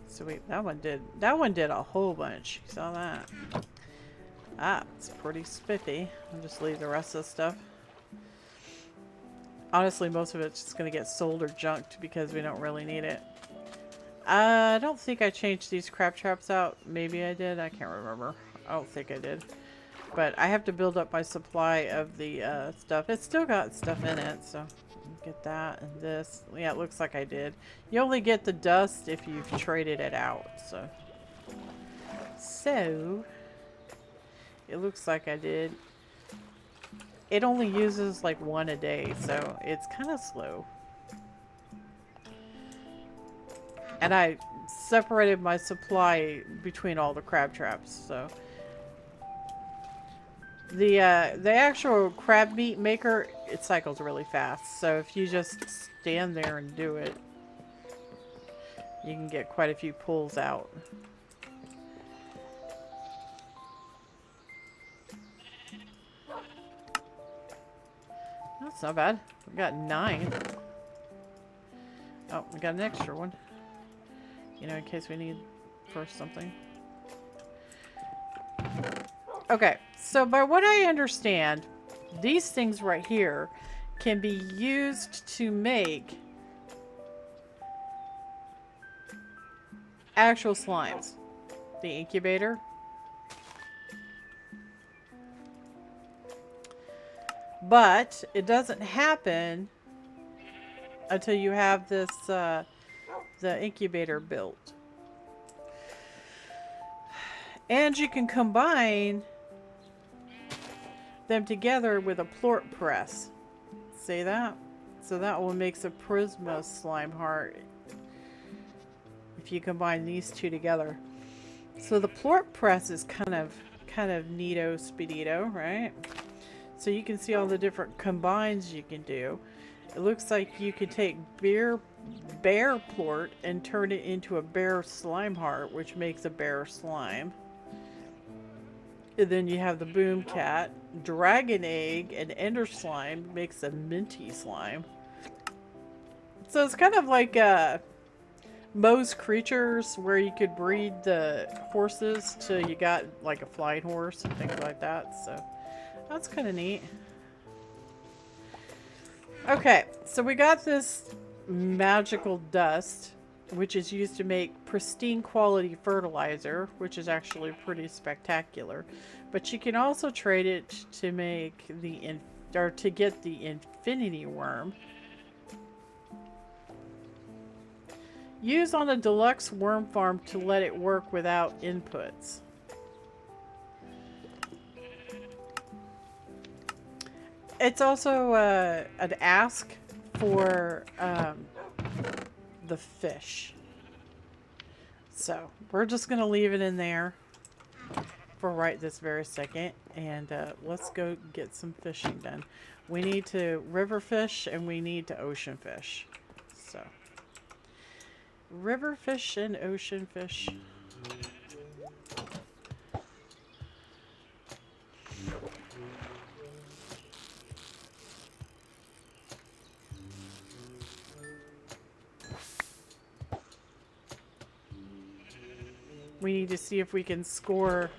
Sweet, that one did a whole bunch. You saw that? Ah, it's pretty spiffy. I'll just leave the rest of the stuff. Honestly, most of it's just going to get sold or junked because we don't really need it. I don't think I changed these crab traps out. Maybe I did. I can't remember. I don't think I did. But I have to build up my supply of the stuff. It's still got stuff in it, so get that and this. Yeah, it looks like I did. You only get the dust if you've traded it out, so. So, it looks like I did. It only uses like 1 a day, so it's kind of slow. And I separated my supply between all the crab traps, so. The actual crab meat maker, it cycles really fast. So if you just stand there and do it, you can get quite a few pulls out. That's not bad. We got 9. Oh, we got an extra one. You know, in case we need for something. Okay, so by what I understand, these things right here can be used to make actual slimes. The incubator. But it doesn't happen until you have this, the incubator built. And you can combine them together with a plort press. See that? So that one makes a Prisma slime heart if you combine these two together. So the plort press is kind of neato speedito, right? So you can see all the different combines you can do. It looks like you could take bear plort and turn it into a bear slime heart, which makes a bear slime. And then you have the Boomcat, dragon egg, and ender slime makes a minty slime. So it's kind of like Moe's Creatures, where you could breed the horses till you got like a flying horse and things like that. So that's kind of neat. Okay, so we got this magical dust, which is used to make pristine quality fertilizer, which is actually pretty spectacular. But you can also trade it to make to get the infinity worm. Use on a deluxe worm farm to let it work without inputs. It's also an ask for the fish. So we're just going to leave it in there for right this very second. And let's go get some fishing done. We need to river fish and we need to ocean fish. So river fish and ocean fish. We need to see if we can score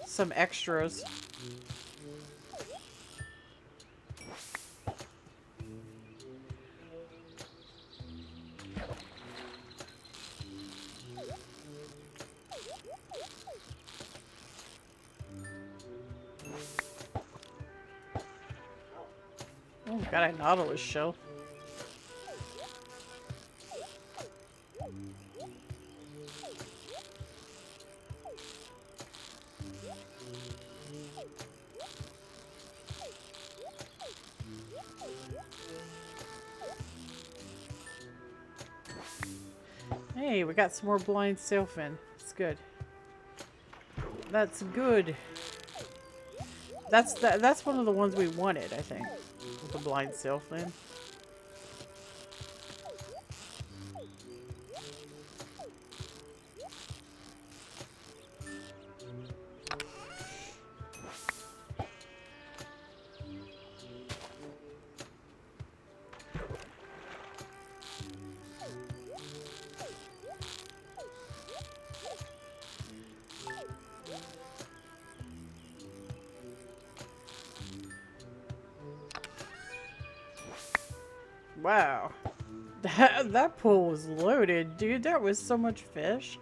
some extras. Oh, got a Nautilus shell. Hey, we got some more blind sailfin. It's good. That's good. That's one of the ones we wanted, I think. The blind sailfin. Wow. That pool was loaded, dude. That was so much fish.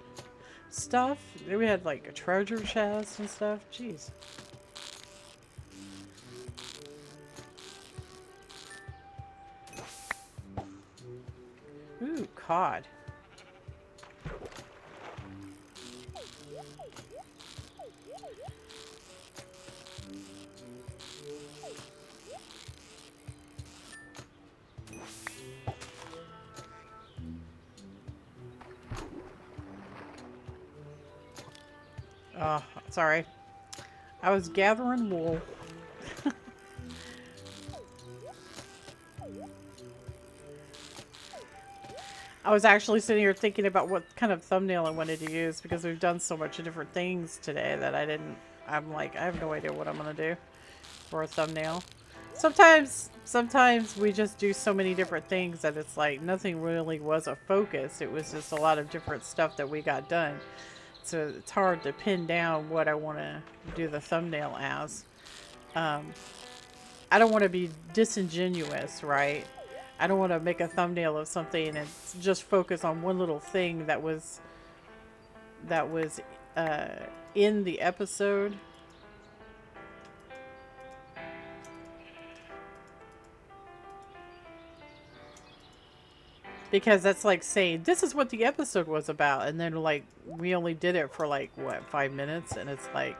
Stuff. We had like a treasure chest and stuff. Jeez. Ooh, cod. Oh, sorry. I was gathering wool. I was actually sitting here thinking about what kind of thumbnail I wanted to use because we've done so much different things today that I'm like, I have no idea what I'm going to do for a thumbnail. Sometimes we just do so many different things that it's like nothing really was a focus. It was just a lot of different stuff that we got done. So it's hard to pin down what I want to do the thumbnail as. Um, I don't want to be disingenuous, right? I don't want to make a thumbnail of something and just focus on one little thing that was uh, in the episode. Because that's like saying this is what the episode was about, and then like we only did it for like what 5 minutes, and it's like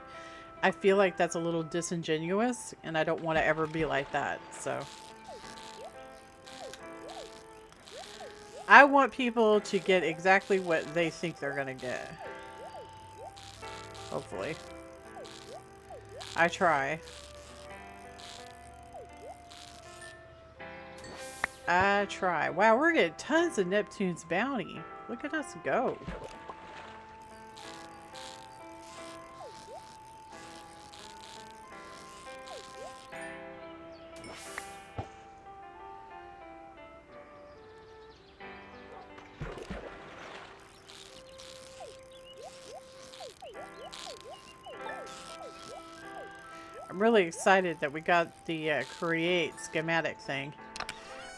I feel like that's a little disingenuous, and I don't want to ever be like that. So I want people to get exactly what they think they're gonna get. Hopefully, I try. I try. Wow, we're getting tons of Neptune's bounty. Look at us go. I'm really excited that we got the create schematic thing.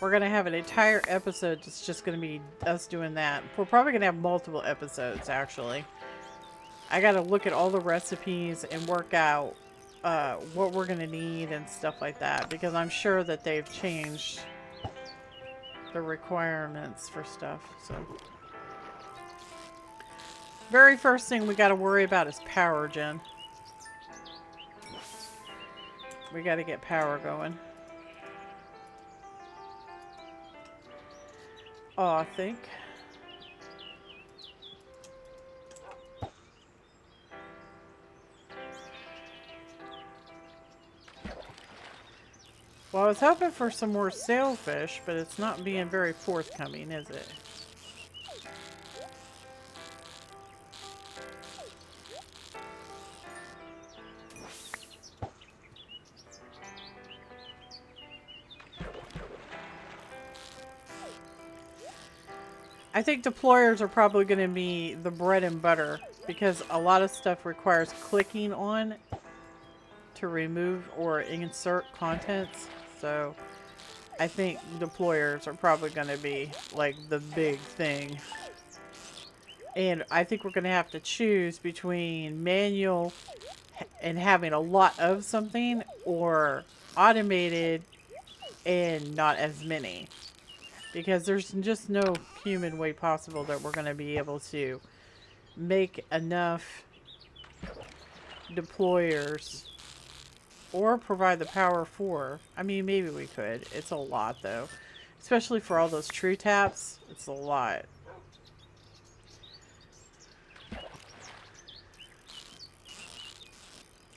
We're going to have an entire episode that's just going to be us doing that. We're probably going to have multiple episodes, actually. I got to look at all the recipes and work out what we're going to need and stuff like that. Because I'm sure that they've changed the requirements for stuff. So, very first thing we got to worry about is power gen. We got to get power going. Oh, I think. Well, I was hoping for some more sailfish, but it's not being very forthcoming, is it? I think deployers are probably going to be the bread and butter because a lot of stuff requires clicking on to remove or insert contents. So I think deployers are probably going to be like the big thing. And I think we're going to have to choose between manual and having a lot of something or automated and not as many. Because there's just no human way possible that we're going to be able to make enough deployers or provide the power for. I mean, maybe we could. It's a lot, though. Especially for all those true taps. It's a lot.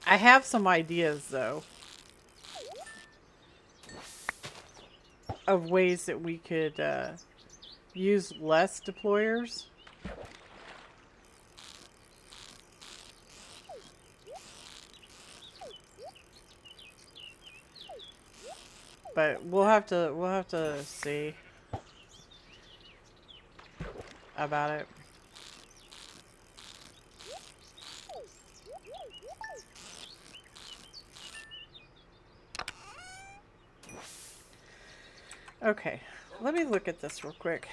I have some ideas, though, of ways that we could use less deployers. But we'll have to see about it. Okay, let me look at this real quick.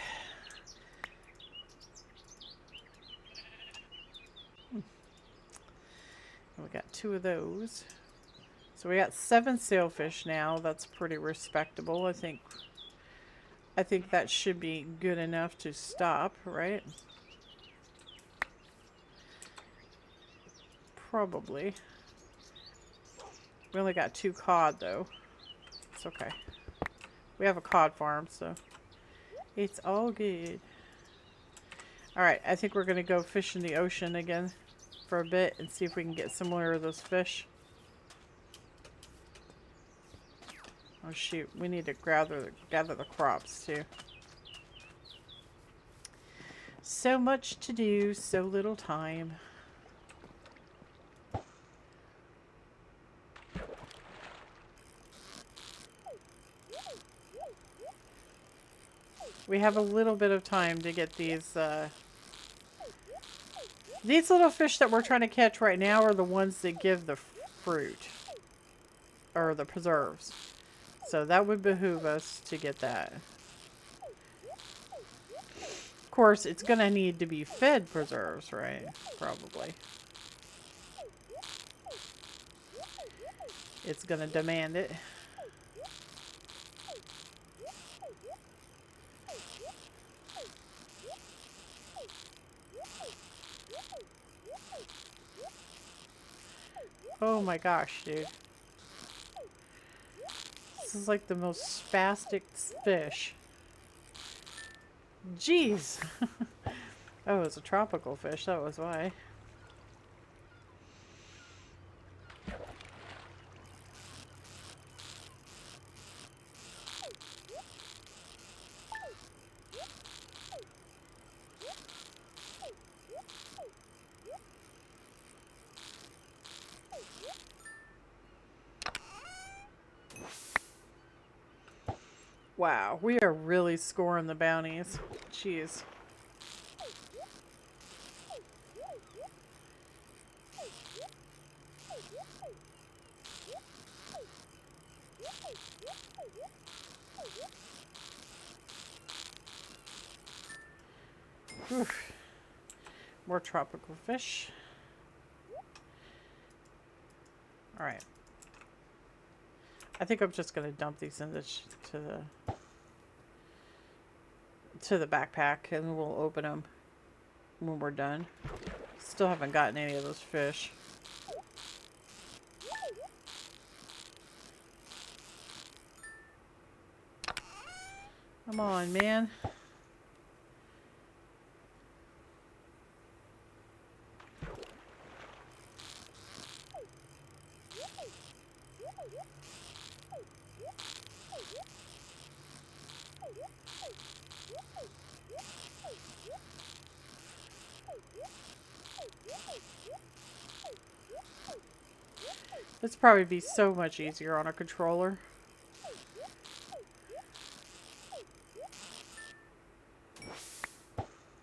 We got 2 of those. So we got 7 sailfish now. That's pretty respectable. I think that should be good enough to stop, right? Probably. We only got 2 cod though. It's okay. We have a cod farm, so it's all good. Alright, I think we're going to go fish in the ocean again for a bit and see if we can get some more of those fish. Oh shoot, we need to gather the crops too. So much to do, so little time. We have a little bit of time to get these little fish that we're trying to catch right now are the ones that give the fruit. Or the preserves. So that would behoove us to get that. Of course, it's going to need to be fed preserves, right? Probably. It's going to demand it. Oh my gosh, dude. This is like the most spastic fish. Jeez. Oh, it's a tropical fish. That was why. Wow, we are really scoring the bounties. Jeez. Oof. More tropical fish. Alright. I think I'm just going to dump these in to the backpack and we'll open them when we're done. Still haven't gotten any of those fish. Come on, man. This probably be so much easier on a controller.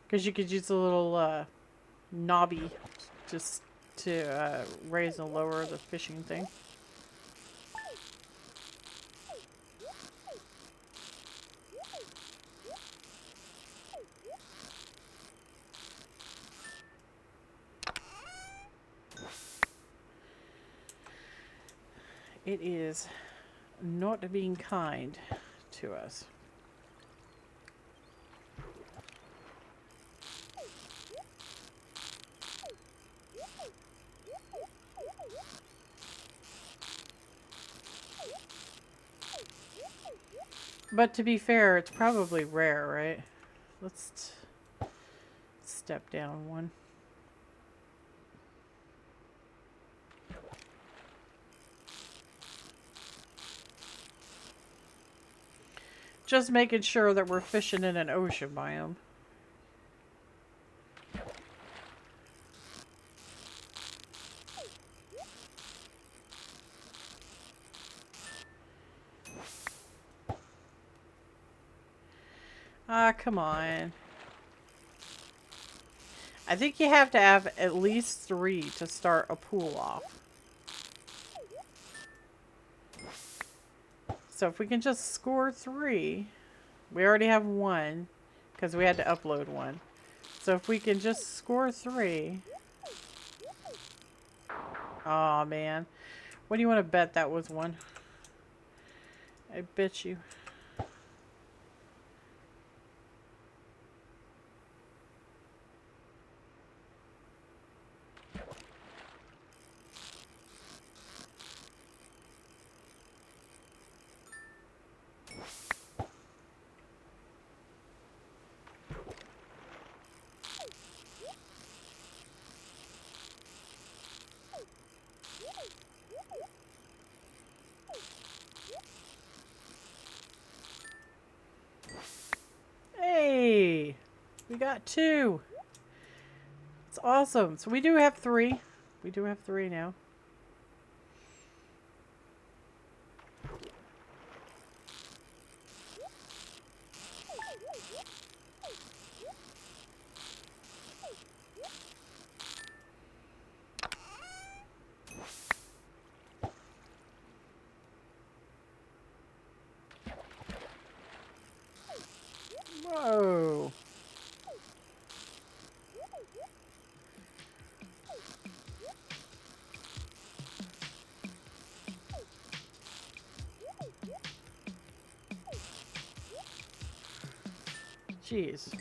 Because you could use a little knobby just to raise and lower the fishing thing. It is not being kind to us. But to be fair, it's probably rare, right? Let's step down one. Just making sure that we're fishing in an ocean biome. Ah, come on. I think you have to have at least 3 to start a pool off. So if we can just score 3, we already have 1 because we had to upload 1. So if we can just score 3. Aw, man. What do you want to bet that was 1? I bet you. Hey, we got 2. awesome. So we do have 3. We do have 3 now. Whoa. Jeez.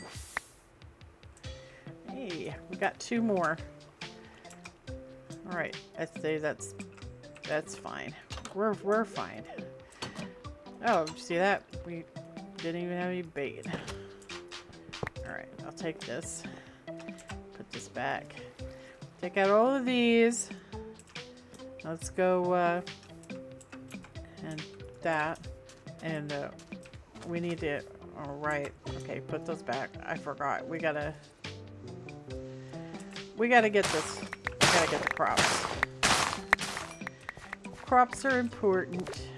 Hey, we got 2 more. All right, I'd say that's fine. We're fine. Oh, did you see that? We didn't even have any bait. All right, I'll take this. Put this back. Take out all of these. Let's go and that. And we need to. All right. Okay, put those back. I forgot. We gotta get this. We gotta get the crops. Crops are important.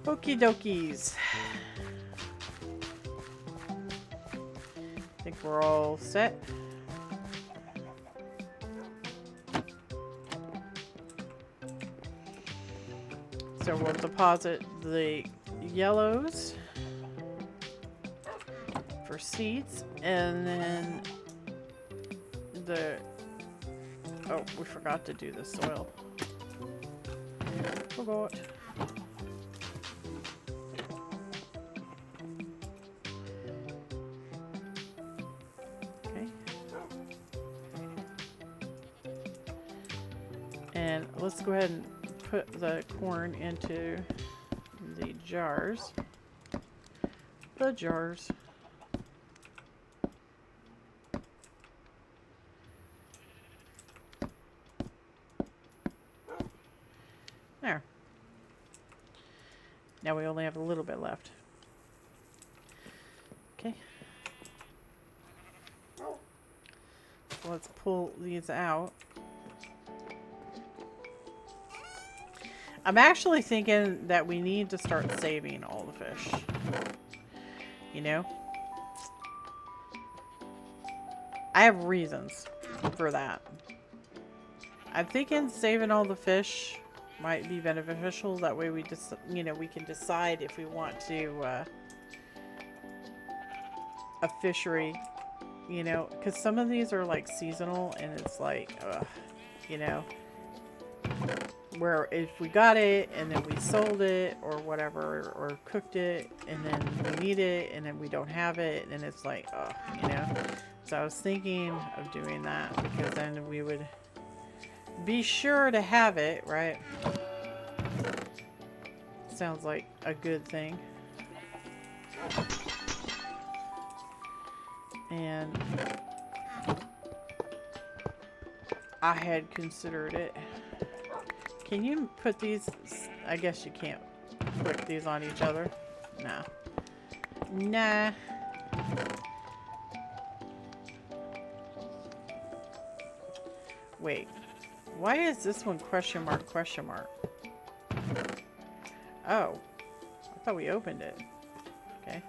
Okie dokies. I think we're all set. So we'll deposit the yellows for seeds, and then oh, we forgot to do the soil. Forgot. And let's go ahead and put the corn into the jars. The jars. There. Now we only have a little bit left. Okay. So let's pull these out. I'm actually thinking that we need to start saving all the fish. You know? I have reasons for that. I'm thinking saving all the fish might be beneficial. That way we just, you know, we can decide if we want to a fishery, you know, because some of these are like seasonal, and it's like, you know, where if we got it and then we sold it or whatever, or cooked it and then we need it and then we don't have it, and it's like, oh, you know. So I was thinking of doing that, because then we would be sure to have it, right? Sounds like a good thing. And I had considered it. Can you put these? I guess you can't click these on each other. Nah. Nah. Wait. Why is this one question mark, question mark? Oh. I thought we opened it. Okay.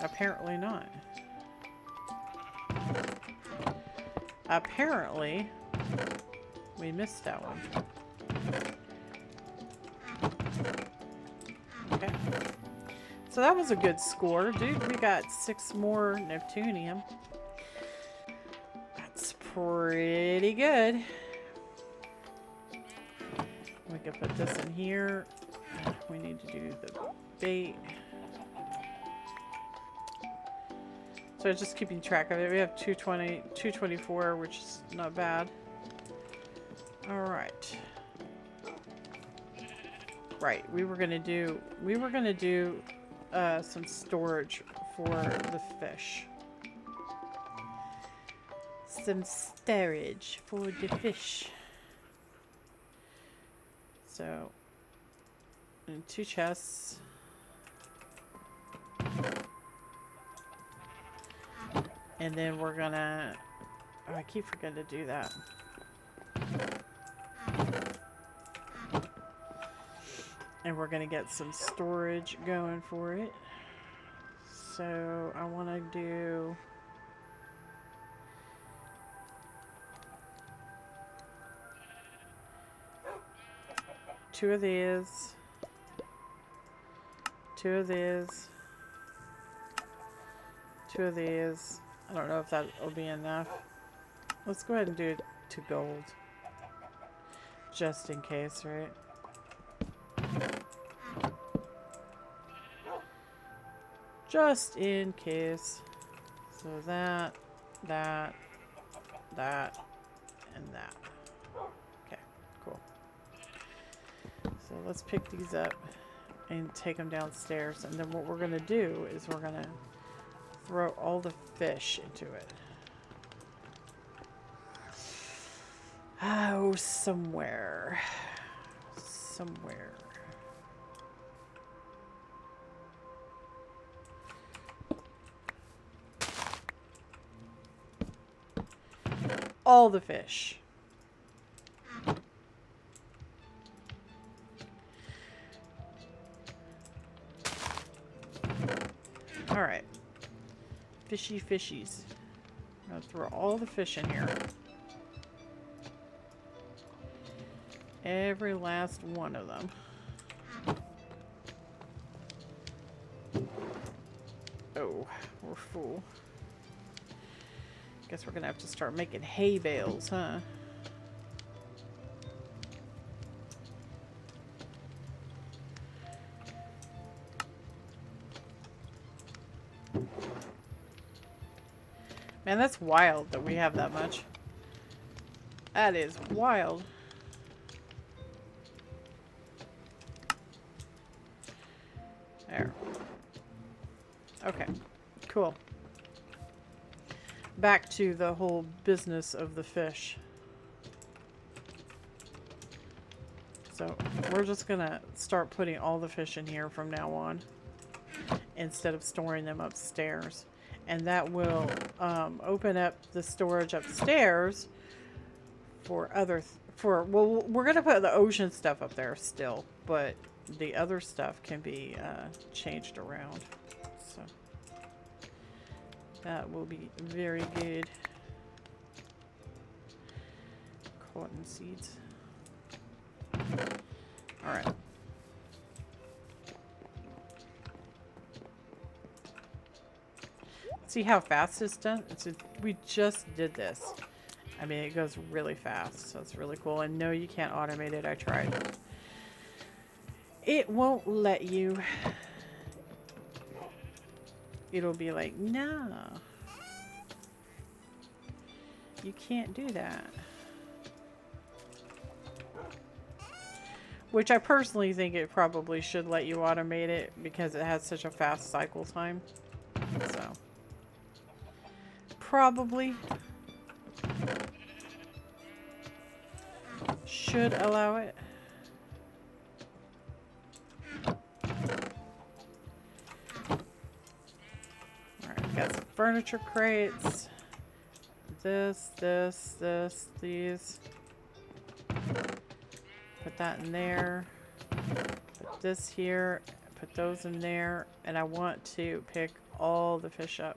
Apparently not. Apparently, we missed that one. Okay. So that was a good score, dude. We got 6 more Neptunium. That's pretty good. We can put this in here. We need to do the bait. So just keeping track of it. We have 220, 224, which is not bad. Alright. Right, we were gonna do some storage for the fish. Some storage for the fish. So, and 2 chests. And then we're gonna... Oh, I keep forgetting to do that. And we're gonna get some storage going for it. So I want to do... two of these. 2 of these. 2 of these. I don't know if that will be enough. Let's go ahead and do it to gold. Just in case, right? Just in case. So that, and that. Okay, cool. So let's pick these up and take them downstairs. And then what we're going to do is we're going to throw all the fish into it. Oh, somewhere. All the fish. Alright. Fishies. I'm going to throw all the fish in here. Every last one of them. Oh, we're full. Guess we're gonna have to start making hay bales, huh? Man, that's wild that we have that much. That is wild. There. Okay, cool. Back to the whole business of the fish. So we're just gonna start putting all the fish in here from now on instead of storing them upstairs, and that will open up the storage upstairs for other well, we're gonna put the ocean stuff up there still, but the other stuff can be changed around. So that will be very good. Cotton seeds. Alright. See how fast it's done? We just did this. I mean, it goes really fast, so it's really cool. And no, you can't automate it. I tried. It won't let you. It'll be like, no. You can't do that. Which I personally think it probably should let you automate it because it has such a fast cycle time. So. Probably should allow it. Alright, got some furniture crates. These. Put that in there. Put this here. Put those in there. And I want to pick all the fish up.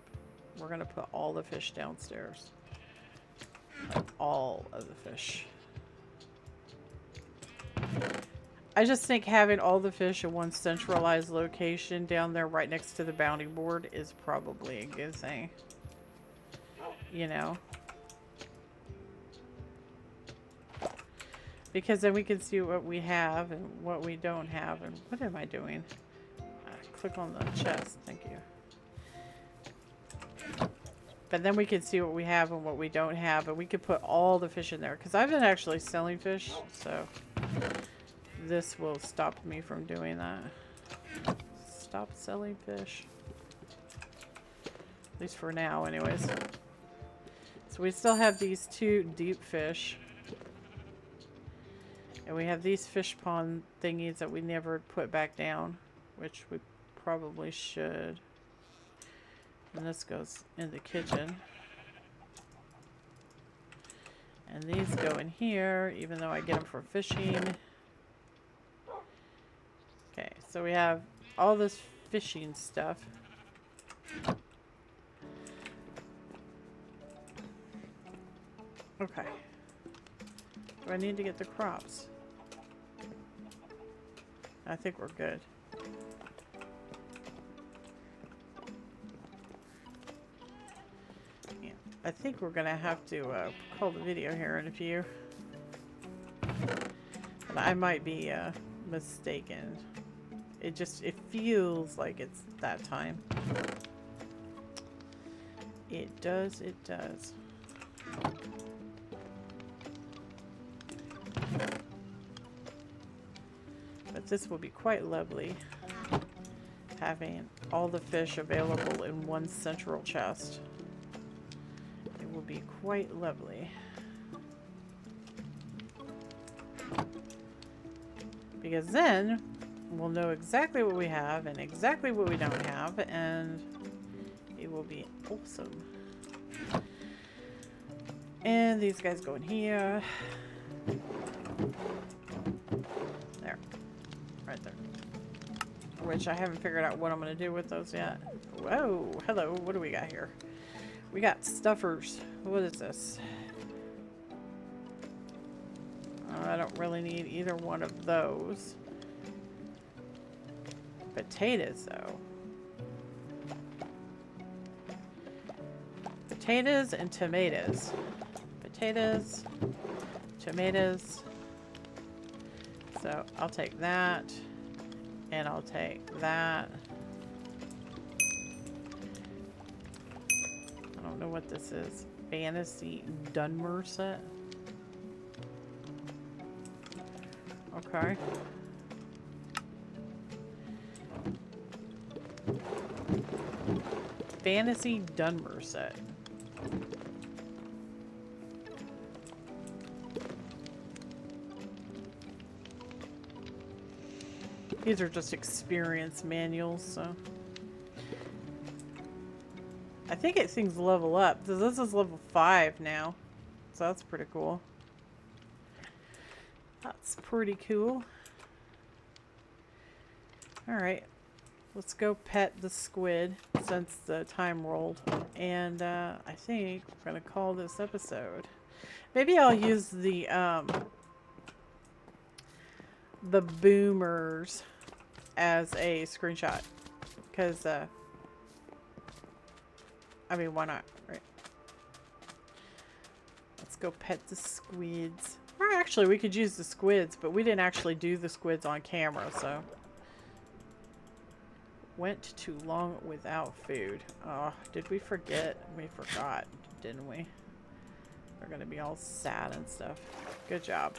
We're going to put all the fish downstairs. Like all of the fish. I just think having all the fish in one centralized location down there right next to the bounty board is probably a good thing. You know? Because then we can see what we have and what we don't have. And what am I doing? Click on the chest. Thank you. But then we can see what we have and what we don't have, and we could put all the fish in there. Because I've been actually selling fish, so this will stop me from doing that. Stop selling fish. At least for now, anyways. So we still have these 2 deep fish. And we have these fish pond thingies that we never put back down, which we probably should. And this goes in the kitchen. And these go in here, even though I get them for fishing. Okay, so we have all this fishing stuff. Okay. Do I need to get the crops? I think we're good. Yeah, I think we're gonna have to call the video here in a few. But I might be mistaken. It feels like it's that time. It does, it does. But this will be quite lovely, having all the fish available in one central chest. It will be quite lovely. Because then we'll know exactly what we have and exactly what we don't have, and it will be awesome. And these guys go in here. There. Right there. Which I haven't figured out what I'm going to do with those yet. Whoa, hello, what do we got here? We got stuffers. What is this? I don't really need either one of those. Potatoes, though. Potatoes and tomatoes. Potatoes, tomatoes. So I'll take that, and I'll take that. I don't know what this is. Fantasy Dunmer set. Okay. Fantasy Dunmer set. These are just experience manuals, so. I think things level up. This is level 5 now. So that's pretty cool. That's pretty cool. Alright. Let's go pet the squid since the time rolled. And I think we're going to call this episode. Maybe I'll use the boomers as a screenshot. Because, I mean, why not, right? Let's go pet the squids. Or actually, we could use the squids, but we didn't actually do the squids on camera, so. Went too long without food. Oh, did we forget? We forgot, didn't we? They're gonna be all sad and stuff. Good job.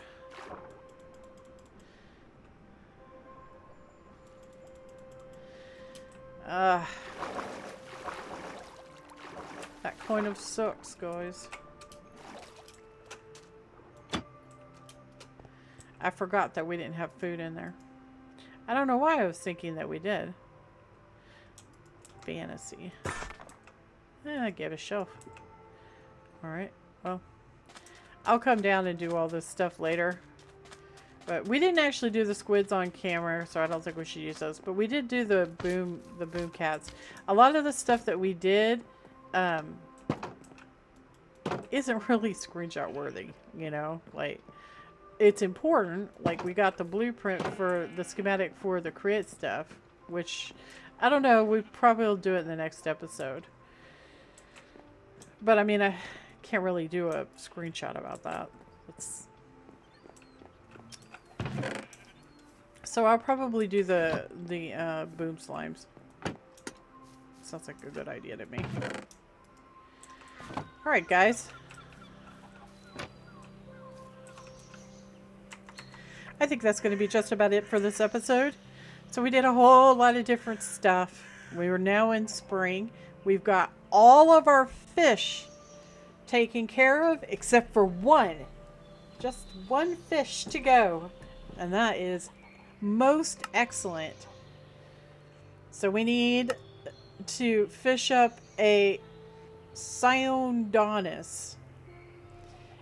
That coin of sucks, guys. I forgot that we didn't have food in there. I don't know why I was thinking that we did. Fantasy. I gave a shelf. Alright, well. I'll come down and do all this stuff later. But we didn't actually do the squids on camera, so I don't think we should use those. But we did do the Boomcats. A lot of the stuff that we did isn't really screenshot worthy, you know? Like, it's important. Like, we got the blueprint for the schematic for the create stuff, which, I don't know, we probably will do it in the next episode. But, I mean, I can't really do a screenshot about that. It's... So I'll probably do the boom slimes. Sounds like a good idea to me. Alright, guys. I think that's going to be just about it for this episode. So we did a whole lot of different stuff. We are now in spring. We've got all of our fish taken care of except for one. Just one fish to go. And that is most excellent. So we need to fish up a Cyondonis.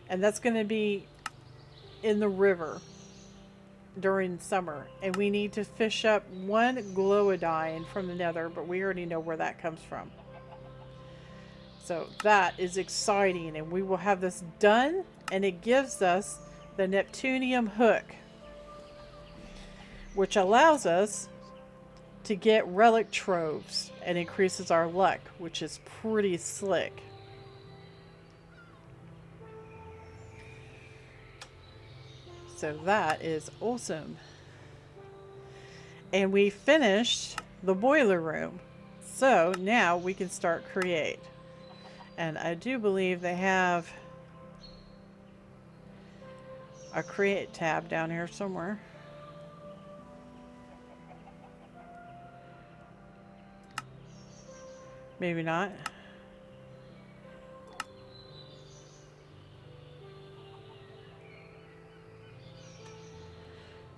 And that's going to be in the river during summer. And we need to fish up one Glowadine from the nether, but we already know where that comes from. So that is exciting, and we will have this done, and it gives us the Neptunium hook, which allows us to get relic troves and increases our luck, which is pretty slick. So that is awesome. And we finished the boiler room. So now we can start create. And I do believe they have a create tab down here somewhere. Maybe not.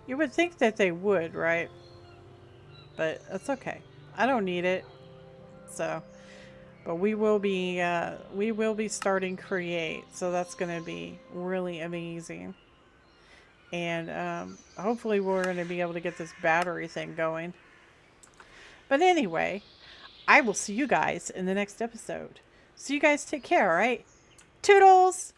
You would think that they would, right? But that's okay. I don't need it. So, but we will be starting create. So that's going to be really amazing. And hopefully we're going to be able to get this battery thing going. But anyway, I will see you guys in the next episode. So you guys take care, all right? Toodles!